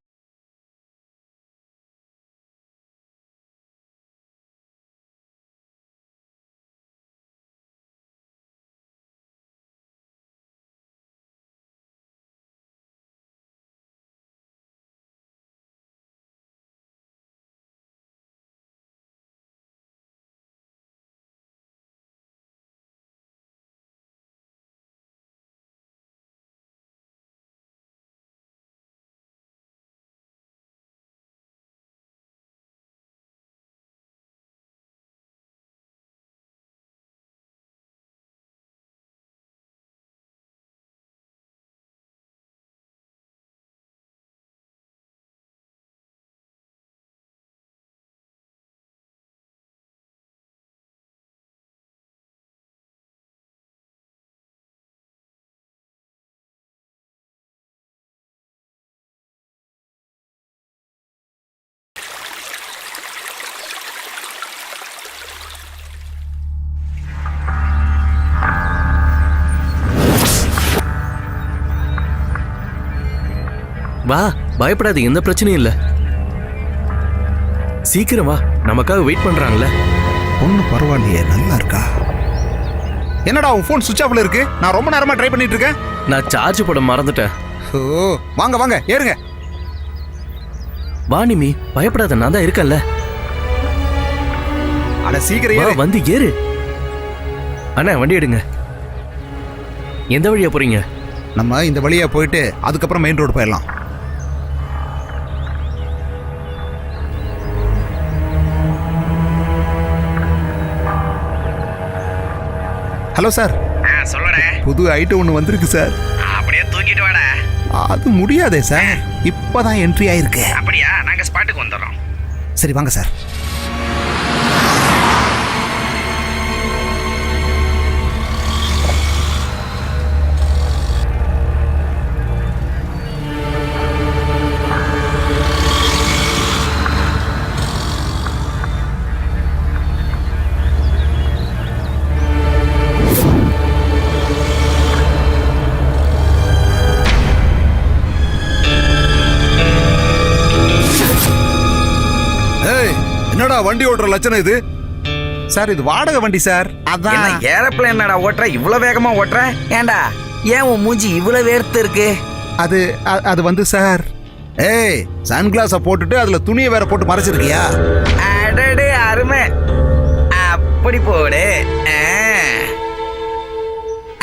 வா, பயப்படாது, எந்த பிரச்சனையும் இல்ல. சீக்கிரம் வா, நமக்காக வெயிட் பண்றாங்கல்ல. ஒண்ணு பரவாயில்லையே, நல்லா இருக்கா? என்னடா உன் போன் சுவிட்ச் ஆஃப்ல இருக்கு? நான் ரொம்ப நேரமா ட்ரை பண்ணிட்டு இருக்கேன். நான் சார்ஜ் போட மறந்துட்டேன். ஓ, வாங்க வாங்க ஏறுங்க. வா நிமி, பயப்படாத, நான் தான் இருக்கேன்ல. அட சீக்கிரம் ஏறு. வந்து ஏறு. அண்ணா, வண்டி எடுங்க. எந்த வழியா போறீங்க? நம்ம இந்த வழியா போயிட்டு அதுக்கப்புறம் மெயின் ரோடு போயிடலாம். Hello sir. சொல்லுடா. புது ஐட்டம் ஒன்று வந்திருக்கு சார். அப்படியே தூக்கிட்டு வாடா. அது முடியாதே சார், இப்பதான் என்ட்ரி ஆயிருக்கு. அப்படியா? நாங்க ஸ்பாட்டுக்கு வந்துடுறோம். சரி வாங்க சார். என்னடா வண்டி ஓட்டுற லட்சணம் இது? சார் இது வாடகை வண்டி சார். என்ன அதான் ஏரோப்ளேன் என்னடா ஓட்டுற, இவ்வளவு வேகமா ஓட்டுற? ஏன்டா ஏன் உன் மூஞ்சி இவ்வளவு வேர்த்து இருக்கு? அது வந்து சார், ஏய் சன்கிளாஸ போட்டுட்டு அதுல துணியை வேற போட்டு மறைச்சிருக்கியா? அடடே அருமை, அப்படி போடு.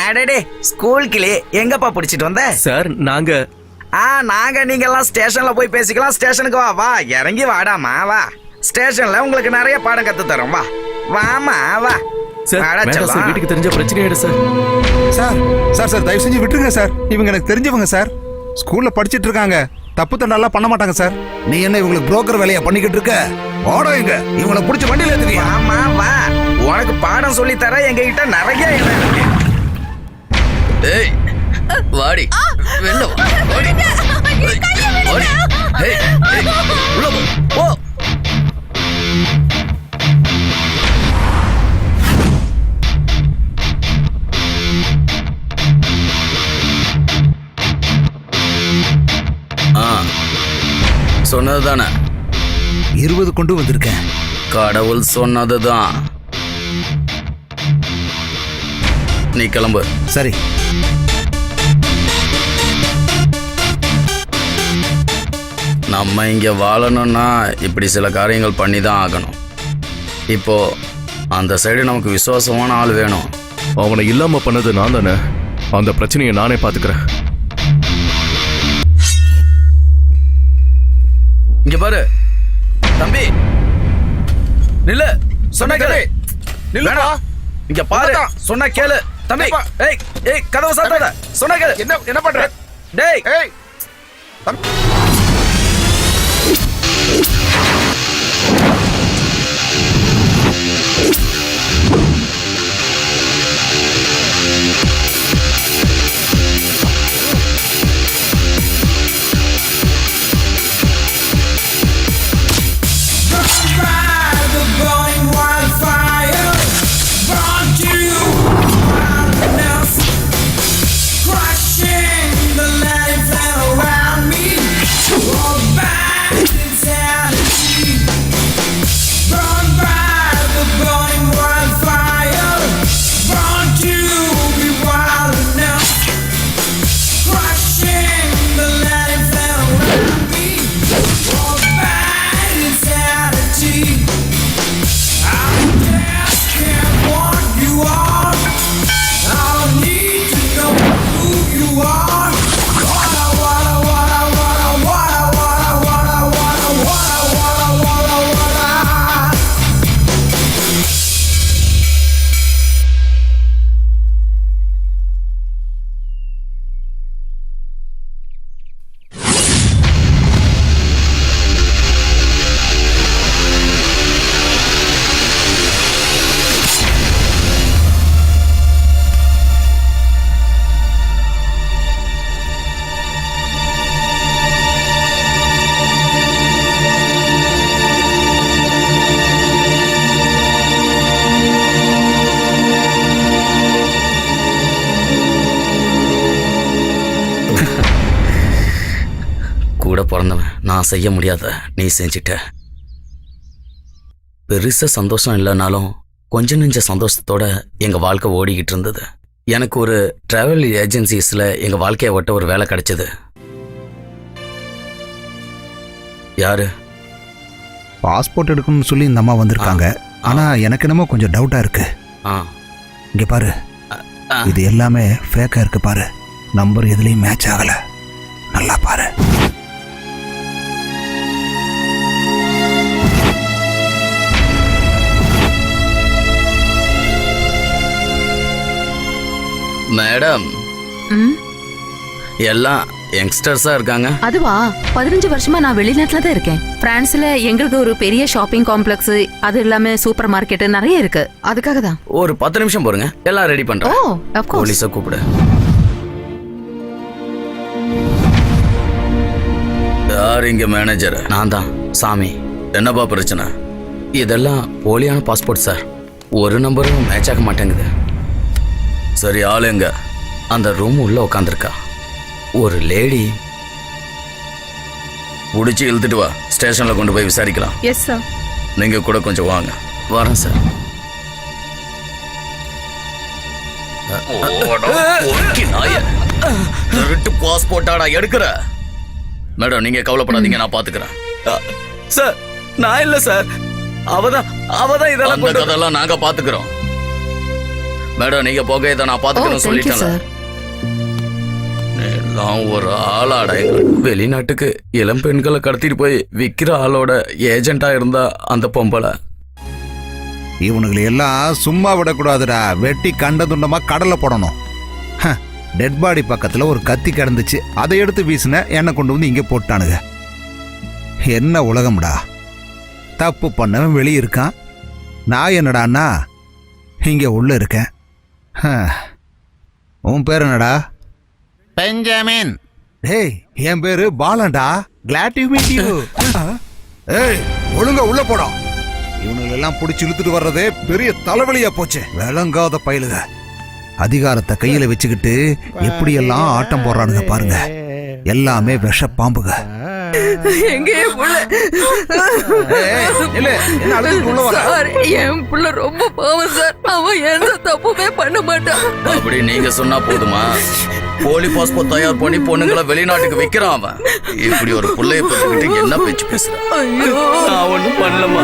அடடே ஸ்கூல் கிளி, எங்கப்பா பிடிச்சிட்டு வந்த? சார் நாங்க நாங்க நீங்க எல்லாம் ஸ்டேஷன்ல போய் பேசிக்கலாம். ஸ்டேஷனுக்கு வா, வா இறங்கி வாடாமா, வா. ஸ்டேஷன்ல உங்களுக்கு நிறைய பாடம் கத்து தரோம், வா வாமா வா. சார் வாடா வேண்டாம் சார், செல்லம். வீட்டுக்கு தெரிஞ்ச பிரச்சனை ஆயிடும் சார். சார் சார் சார் தயவு செஞ்சு விட்டுருங்க சார். இவங்க எனக்கு தெரிஞ்சவங்க சார், ஸ்கூல்ல படிச்சிட்டு இருக்காங்க, தப்பு தண்டெல்லாம் பண்ண மாட்டாங்க சார். நீ என்ன இவங்களுக்கு புரோக்கர் வேலையா பண்ணிக்கிட்டு இருக்க? ஓட எங்க இவங்களை பிடிச்ச வண்டியில ஏத்துக்கியா? வாமா வா, உனக்கு பாடம் சொல்லி தர எங்க கிட்ட நிறைய இடம் இருக்கு. ஏய் வாடி வெளில வா வாடி வாடி ஏய் ஏய் உள்ள போ ஓ சொன்னதுதானே 20 கொண்டு வந்திருக்கேன். கடவுள் சொன்னதுதான். நீ கிளம்பு. சரி. நம்ம இங்க வாழணும்னா இப்படி சில காரியங்கள் பண்ணி தான் ஆகணும். இப்போ அந்த சைடு நமக்கு விசுவாசமான ஆள் வேணும். அவனை இல்லாம பண்ணது நான் தானே, அந்த பிரச்சனையை நானே பாத்துக்கிறேன். இங்க பாரு தம்பி, நில்லு, சொன்ன கேளு. நில்லுடா, இங்க பாரு, சொன்ன கேளு தம்பி. ஏய் ஏய் கதவு சாத்தாத, சொன்ன கேளு. என்ன பண்ற? டேய் ஏய் கூட பிறந்தவன், நான் செய்ய முடியாத நீ செஞ்சிட்ட. பெருசா சந்தோஷம் இல்லைனாலும் கொஞ்ச நெஞ்ச சந்தோஷத்தோட எங்க வாழ்க்கை ஓடிக்கிட்டு இருந்தது. எனக்கு ஒரு டிராவல் ஏஜென்சிஸ்ல எங்க வாழ்க்கையை ஒட்ட ஒரு வேலை கிடைச்சது. யாரு? பாஸ்போர்ட் எடுக்கணும்னு சொல்லி இந்த அம்மா வந்திருக்காங்க. ஆனா எனக்கு என்னமோ கொஞ்சம் டவுட்டா இருக்கு. இங்க பாரு, இது எல்லாமே ஃபேக்கா இருக்கு பாரு. நம்பர் எதுலயும் மேட்ச் ஆகல. நல்லா பாரு. மேடம், எல்லாம் யங்ஸ்டர்ஸா இருக்காங்க. அதுவா, 15 வருஷமா நான் வெளிநாட்டுல தான் இருக்கேன். பிரான்ஸ்ல எங்களுக்கு ஒரு பெரிய ஷாப்பிங் காம்ப்ளெக்ஸ், அது இல்லாம சூப்பர் மார்க்கெட் நிறைய இருக்கு. அதுக்காக தான். ஒரு 10 நிமிஷம் போருங்க, எல்லாம் ரெடி பண்றேன். ஓ, of course. போலீஸை கூப்பிடு. யார் இங்க மேனேஜர்? நான் தான், சாமி. என்னப்பா பிரச்சனை? இதெல்லாம் போலியான பாஸ்போர்ட் சார், ஒரு நம்பரும் மேட்ச் ஆக மாட்டேங்குது. சரி, ஆளுங்க அந்த ரூம் உள்ள உட்காந்துருக்கா. ஒரு லேடி பிடிச்சி இழுத்துட்டு வா, ஸ்டேஷன்ல கொண்டு போய் விசாரிக்கலாம். Yes sir. நீங்க கூட கொஞ்சம் வாங்க. வரேன் சார். பாஸ்போர்ட்டாடா எடுக்கிற? மேடம் நீங்க கவலைப்படாதீங்க, நான் பாத்துக்கிறேன். சார் நான் இல்ல சார், அவதான் இதெல்லாம் அந்த கதெல்லாம் நாங்க பாத்துக்கிறோம். மேடம் நீங்க போக இதை நான் பாத்துக்கிறேன் சொல்லிட்டேன். சார் எல்லாம் ஒரு ஆளாடா. வெளிநாட்டுக்கு இளம் பெண்களை கடத்திட்டு போய் விக்கிற ஆளோட ஏஜென்டா இருந்தா அந்த பொம்பளை. இவனுங்களை எல்லாம் சும்மா விடக்கூடாதுடா, வெட்டி கண்ட துண்டமா கடல்ல போடணும். டெட் பாடி பக்கத்துல ஒரு கத்தி கிடந்துச்சு, அதை எடுத்து வீசின என்னை கொண்டு வந்து இங்க போட்டானுங்க. என்ன உலகம்டா, தப்பு பண்ணவன் வெளியே இருக்கான், நான் என்னடான்னா இங்க உள்ள இருக்கேன். உன் பேர் என்னடா? பெஞ்சமின். டேய் என் பேரு பாலன்டா. Glad to meet you. ஏய் ஒழுங்கா உள்ள போடா. இவனுங்களெல்லாம் பிடிச்சி இழுத்துட்டு வர்றதே பெரிய தலைவலியா போச்சு. விளங்காத பயலுக அதிகாரத்தை கையில வச்சுக்கிட்டு எப்படியெல்லாம் ஆட்டம் போடுறானுங்க பாருங்க. எல்லாமே விஷ பாம்புக. எங்கேயே புள்ள சார், என் புள்ள ரொம்ப பாவம் சார். அவன் எந்த தப்புமே பண்ண மாட்டான். அப்படி நீங்க சொன்னா போதுமா? போலி பாஸ்போர்ட் தயார் பண்ணி பொண்ணுங்களை வெளிநாட்டுக்கு வைக்கிறான் அவன். இப்படி ஒரு புள்ளைய பத்துக்கிட்டு என்ன பேச்சு பேசுற? நான் ஒண்ணும் பண்ணலமா.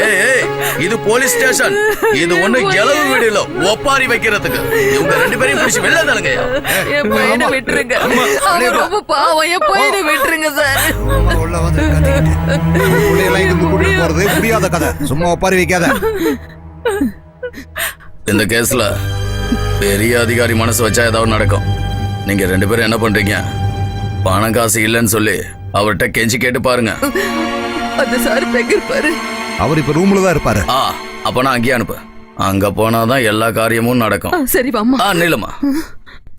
ஏய் இது போலீஸ் ஸ்டேஷன், இது ஒண்ணு இளவு வீடு இல்ல ஒப்பாரி வைக்கிறதுக்கு. இவங்க ரெண்டு பேரையும் பிடிச்சு வெளில தள்ளுங்கய்யா. என் பையனை விட்டுருங்க, அவன் ரொம்ப பாவம். என் பையனை விட்டுருங்க சார். உள்ள வந்து கத்திக்கிட்டு புள்ளையெல்லாம் இங்க கூட்டிட்டு போறது முடியாத கதை. சும்மா ஒப்பாரி வைக்காத. இந்த கேஸ்ல பெரிய அதிகாரி மனசு வச்சா ஏதாவது நடக்கும். நீங்க ரெண்டு பேரும் என்ன பண்றீங்க? பணம் காசு இல்லைன்னு சொல்லி அவர்கிட்ட கெஞ்சி கேட்டு பாருங்க. அந்த சார் இருப்பாரு. அவர் இப்ப ரூம்ல தான் இருப்பாரு. அப்ப நான் அங்கேயே அனுப்பு. அங்க போனாதான் எல்லா காரியமும் நடக்கும். சரி வாமா. நீலமா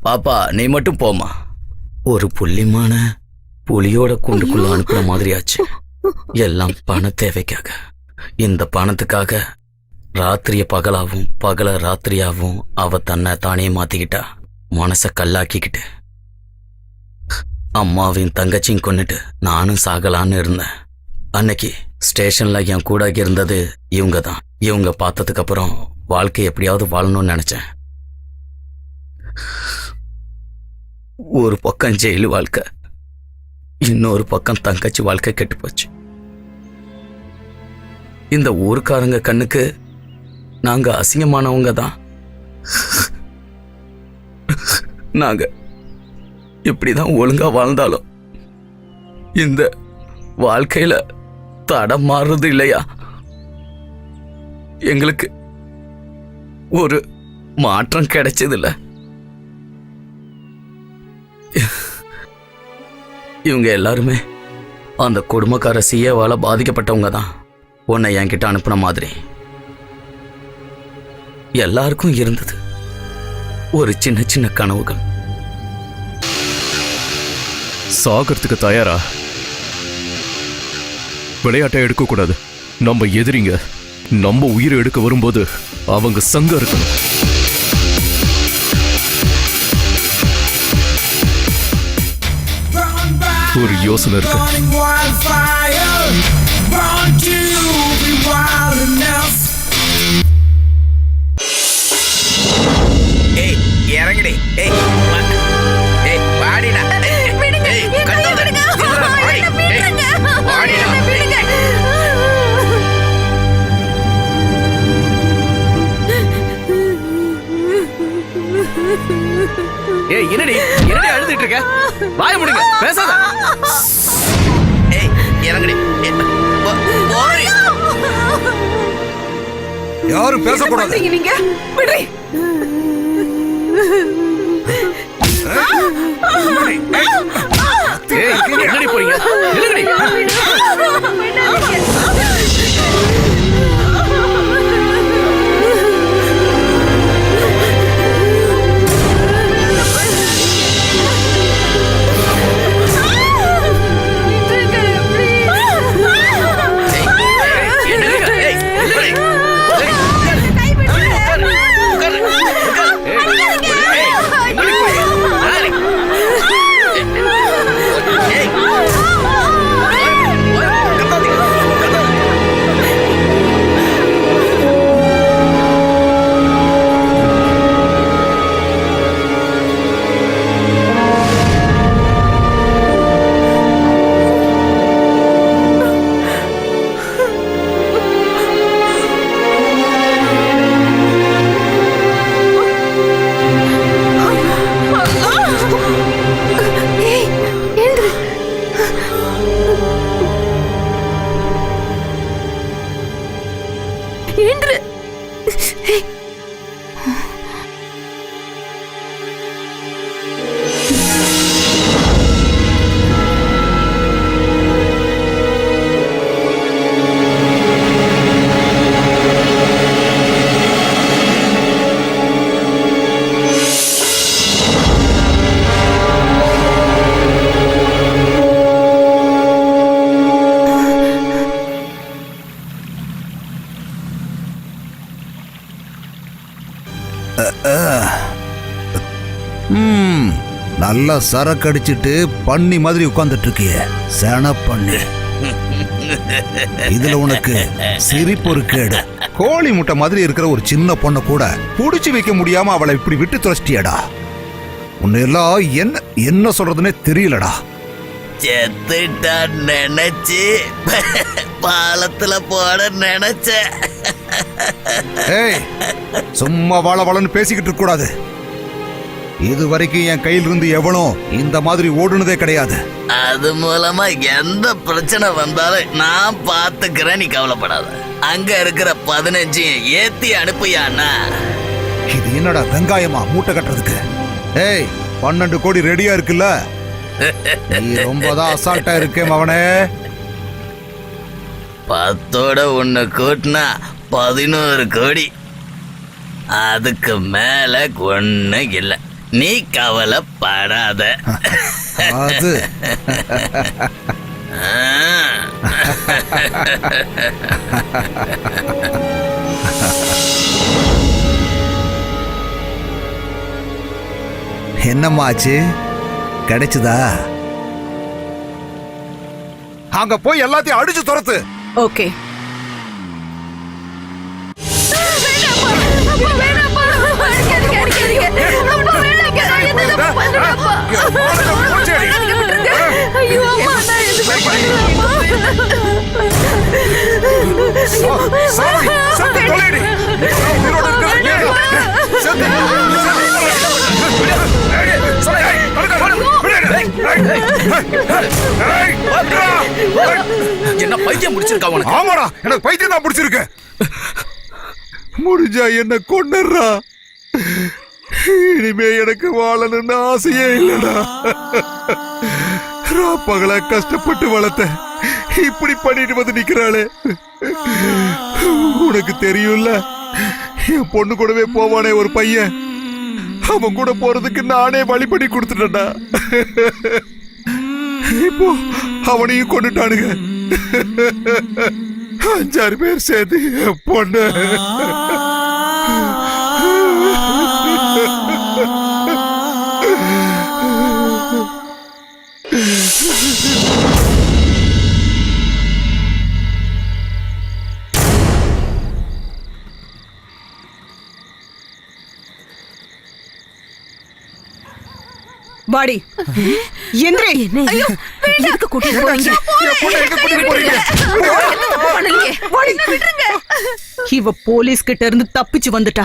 பாப்பா நீ மட்டும் போமா. ஒரு புள்ளிமான புலியோட கூண்டுக்குள்ள அனுப்புற மாதிரியாச்சு. எல்லாம் பண தேவைக்காக. இந்த பணத்துக்காக ராத்திரிய பகலாவும் பகல ராத்திரியாவும் அவ தன்னை தானே மாத்திக்கிட்டா. மனச கல்லாக்கிக்கிட்டு அம்மாவையும் தங்கச்சியும் கொன்னுட்டு நானும் சாகலான்னு இருந்தேன். அன்னைக்கு ஸ்டேஷன்ல என் கூட இருந்தது இவங்க தான். இவங்க பார்த்ததுக்கு அப்புறம் வாழ்க்கை எப்படியாவது வாழணும்னு நினைச்சேன். ஒரு பக்கம் ஜெயிலு வாழ்க்கை, இன்னொரு பக்கம் தங்கச்சி வாழ்க்கை கெட்டு போச்சு. இந்த ஊருக்காரங்க கண்ணுக்கு நாங்க அசிங்கமானவங்க தான். நாங்க இப்படிதான் ஒழுங்கா வாழ்ந்தாலும் இந்த வாழ்க்கையில தடம் மாறுறது இல்லையா? எங்களுக்கு ஒரு மாற்றம் கிடைச்சதில்ல. இவங்க எல்லாருமே அந்த குடும்பக்கார சிஏவால பாதிக்கப்பட்டவங்க தான். உன்னை என்கிட்ட அனுப்புன மாதிரி எல்லாருக்கும் இருந்தது ஒரு சின்ன சின்ன கனவுகள். சாகிறதுக்கு தயாரா? விளையாட்டை எடுக்க கூடாது. நம்ம எதிரிங்க நம்ம உயிரை எடுக்க வரும்போது அவங்க சங்கம் இருக்கணும். ஒரு யோசனை இருக்கு. ஏய் இறங்கடி. ஏய் ஏய் வாடிடா. ஏய் கட்டாத. இதுல வாடி. ஏய் வாடிடா. ஏய் என்னடி அழுதுட்டு இருக்க? வாய மூடுங்க, பேசாத. ஏய் இறங்கடி. போறி. யாரும் பேசக்கூடாது. நீங்க விடுறீ. ஏய் என்னடி போறீங்க? நில்லுங்கடி. நல்லா சரக்கு அடிச்சிட்டு பண்ணி மாதிரி உட்கார்ந்துட்டு இருக்கிய சென பண்ணி. இதுல உனக்கு சிரிப்பு ஒரு கேடு. கோழி முட்டை மாதிரி இருக்கிற ஒரு சின்ன பொண்ணை கூட புடிச்சு வைக்க முடியாம அவளை இப்படி விட்டு துரச்சிட்டியடா. உன்னை எல்லாம் என்ன சொல்றதுன்னே தெரியலடா. செத்துட்டா நினைச்சு பாலத்துல போட நினைச்ச. ஏய், சும்மா வாழன்னு பேசிக்கிட்டு இருக்க கூடாது. இது வரைக்கும் என் கையில இருந்து எவனும் இந்த மாதிரி ஓடுனதே கிடையாது. அது மூலமா எந்த பிரச்சனை வந்தாலும் நான் பாத்துக்கிறேன், நீ கவலைப்படாத. அங்க இருக்கிற 15 ஏத்தி அனுப்புயாண்ணா. இது என்னடா வெங்காயமா மூட்டை கட்டுறதுக்கு? ஏய், 12 கோடி ரெடியா இருக்குல்ல? நீ ரொம்பதான் அசால்ட்டா இருக்கேன் அவனே. 10ஓட ஒண்ணு கூட்டினா 11 கோடி. அதுக்கு மேல ஒண்ணு இல்லை, நீ கவலைப்படாத. அது என்னம்மாச்சு, கிடைச்சதா? அங்க போய் எல்லாத்தையும் அடிச்சு துரத்து. ஓகே. என்ன பைத்தியம் முடிச்சிருக்கா உனக்கு? ஆமாடா, எனக்கு பைத்தியம் தான் முடிச்சிருக்கு. முடிஞ்சா என்ன கொன்னுறா. இனிமே எனக்கு வாழணும்னு ஆசையே இல்லடா. ராப்பகலா கஷ்டப்பட்டு வளர்த்த இப்படி பண்ணிட்டு வந்து நிக்கிறாளே. உனக்கு தெரியும்ல, என் பொண்ணு கூடவே போவானே ஒரு பையன், அவன் கூட போறதுக்கு நானே வழி பண்ணி கொடுத்துட்டேன்டா. இப்போ அவனையும் கொண்டுட்டானுங்க. 5-6 பேர் சேர்த்து என் பொண்ணு. வாடி எந்திரே. ஐயோ, எதுக்கு கூட்டிட்டு போறீங்க? இவ போலீஸ் கிட்ட இருந்து தப்பிச்சு வந்துட்டா.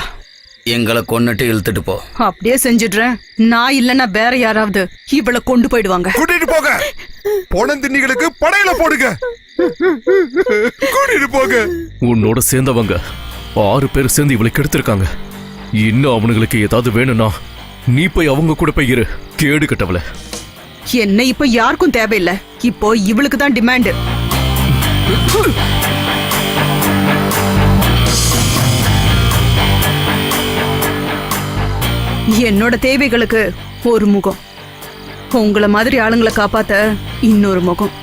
எங்களை கொன்னுட்டு இழுத்துட்டு போ. அப்படியே செஞ்சிடுறேன். நான் இல்லன்னா வேற யாராவது இவளை கொண்டு போயிடுவாங்க. கூட்டிட்டு போங்க. பொணந்தின்னிகளுக்கு படையில போடுங்க. கூட்டிட்டு போங்க. உன்னோட சேர்ந்தவங்க 6 பேர் சேர்ந்து இவளை கெடுத்திருக்காங்க. இன்னும் அவனுங்களுக்கு ஏதாவது வேணும்னா நீ போய் அவங்க கூட போய் இரு. கேடு கட்டவள. என்ன இப்ப யாருக்கும் தேவையில்லை. இப்போ இவளுக்கு தான் டிமாண்ட். என்னோட தேவைகளுக்கு ஒரு முகம், உங்களை மாதிரி ஆளுங்களை காப்பாத்த இன்னொரு முகம்.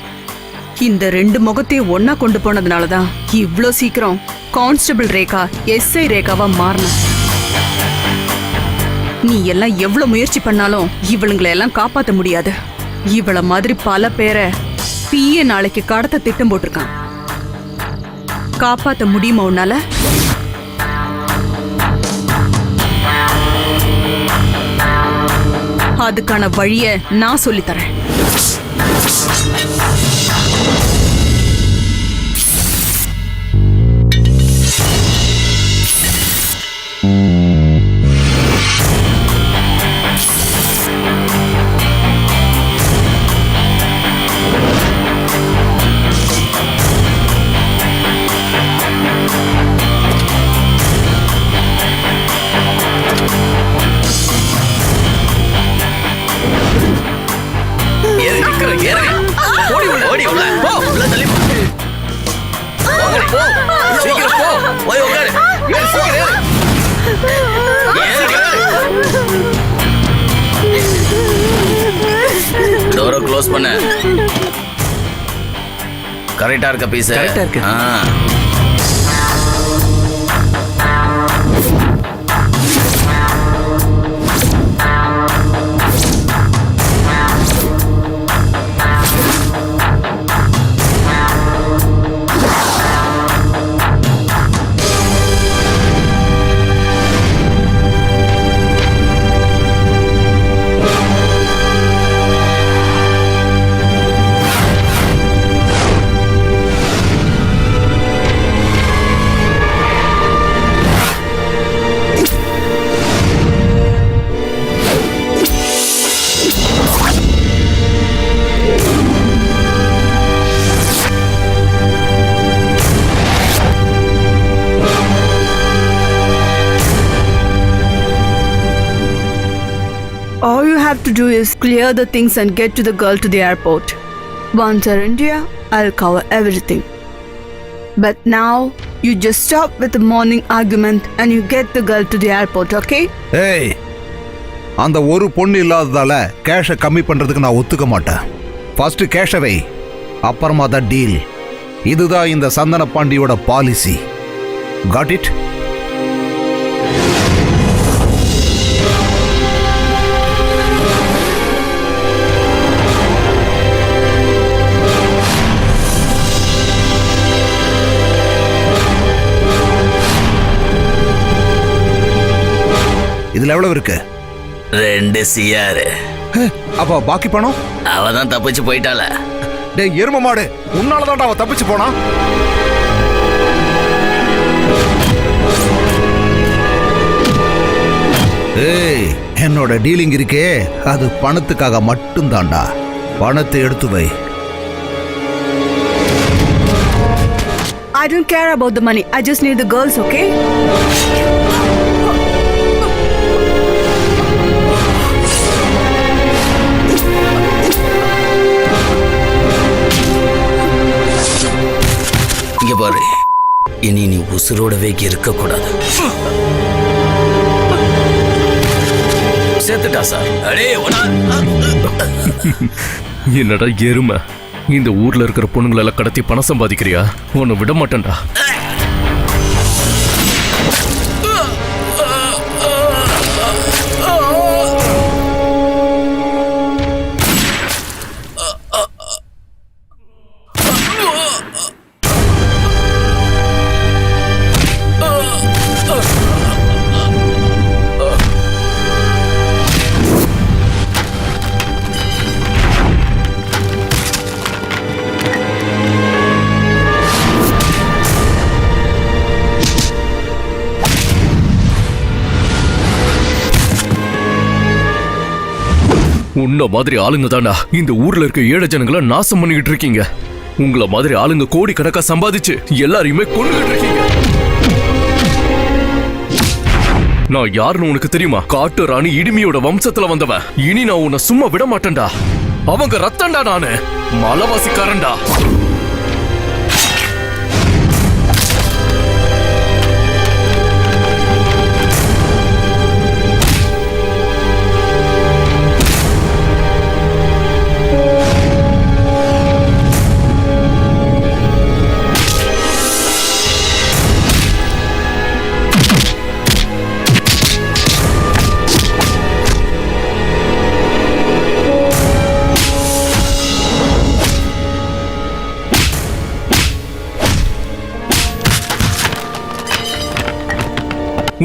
இந்த 2 முகத்தையும் ஒன்னா கொண்டு போனதுனாலதான் இவ்ளோ சீக்கிரம் கான்ஸ்டபிள் ரேகா SI ரேகாவா மாறணும். நீ எல்லாம் எவ்வளவு முயற்சி பண்ணாலும் இவளுங்களை எல்லாம் காப்பாத்த முடியாது. இவள மாதிரி பல பேரை PA நாளைக்கு கடத்த திட்டம் போட்டிருக்கான். காப்பாத்த முடியுமா உன்னால? அதுக்கான வழிய நான் சொல்லித்தரேன். டோரை க்ளோஸ் பண்ண. கரெக்டா இருக்க பீஸ்? கரெக்டா இருக்கு. to do is clear the things and get to the girl to the airport. Once you're in India, I'll cover everything. But now, you just stop with the morning argument and you get the girl to the airport, okay? ஏய், அந்த ஒரு பொண்ணு இல்லாததால கேஷை கம்மி பண்றதுக்கு நான் ஒத்துக்க மாட்டேன். First கேஷை வை, அப்புறமா தான் டீல். இதுதான் இந்த சந்தன பாண்டியோட பாலிசி. Got it? இதுல எவ்வளவு இருக்கு? 2 CR. அப்ப பாக்கி பணம்? அவ தான் தப்பிச்சு போயிட்டாள. டேய் எரும மாடு, உன்னாலதான் அவ தப்பிச்சு போனா. ஏய், என்னோட டீலிங் இருக்கே அது பணத்துக்காக மட்டும்தான்டா. பணத்தை எடுத்து வை. I don't care about the money. I just need the girls, okay? இங்க பாரு, இனி நீ உசுரோடவே இருக்க கூடாது. செத்துட்டா சார். அடே என்னடா எருமை, இந்த ஊர்ல இருக்கிற பொண்ணுங்களெல்லாம் கடத்தி பணம் சம்பாதிக்கிறியா? உன்னை விட மாட்டேன்டா. உன்ன மாதிரி ஆளுங்க தாண்டா இந்த ஊர்ல இருக்க ஏழை ஜனங்களை நாசம் பண்ணிக்கிட்டு இருக்கீங்க. உங்களை மாதிரி ஆளுங்க கோடி கணக்கா சம்பாதிச்சு எல்லாரையுமே கொண்டுகிட்டு இருக்கீங்க. நான் யாருன்னு உனக்கு தெரியுமா? காட்டு ராணி இடிமியோட வம்சத்துல வந்தவன். இனி நான் உன்னை சும்மா விட மாட்டேன்டா. அவங்க ரத்தம்டா, நானு மலவாசிக்காரன்டா.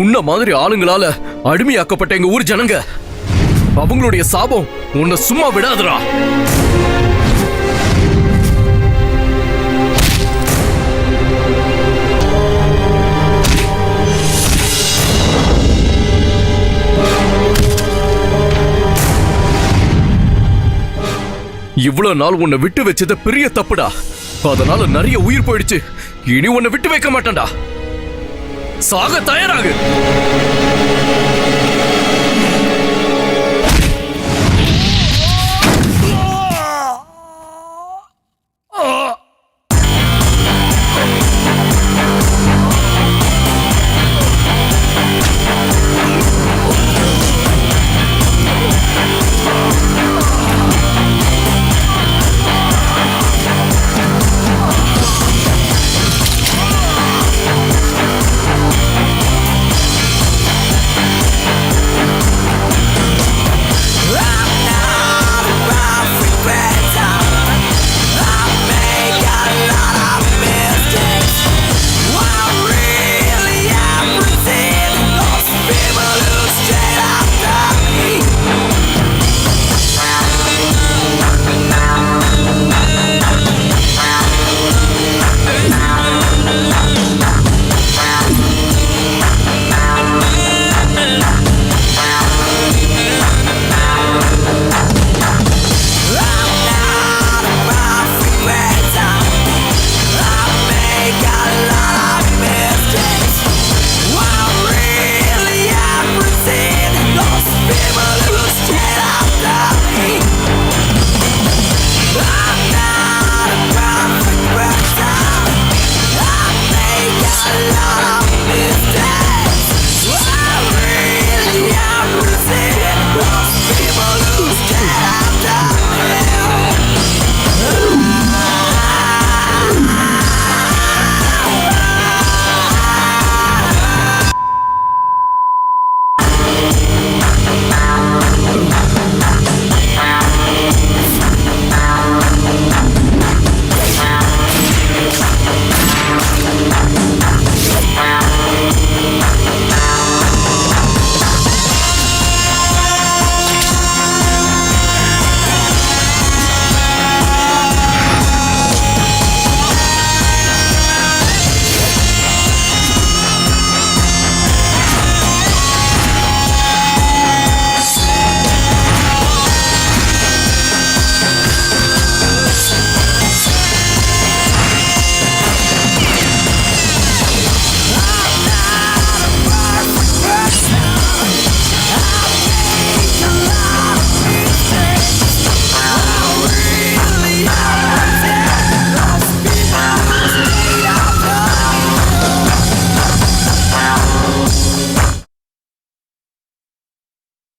உன்ன மாதிரி ஆளுங்களால அடிமையாக்கப்பட்ட எங்க ஊர் ஜனங்க, அவங்களுடைய சாபம் உன்னை சும்மா விடாதுடா. இவ்வளவு நாள் உன்னை விட்டு வச்சது பெரிய தப்புடா. அதனால நிறைய உயிர் போயிடுச்சு. இனி உன்னை விட்டு வைக்க மாட்டேன்டா. சாக தயாராகு.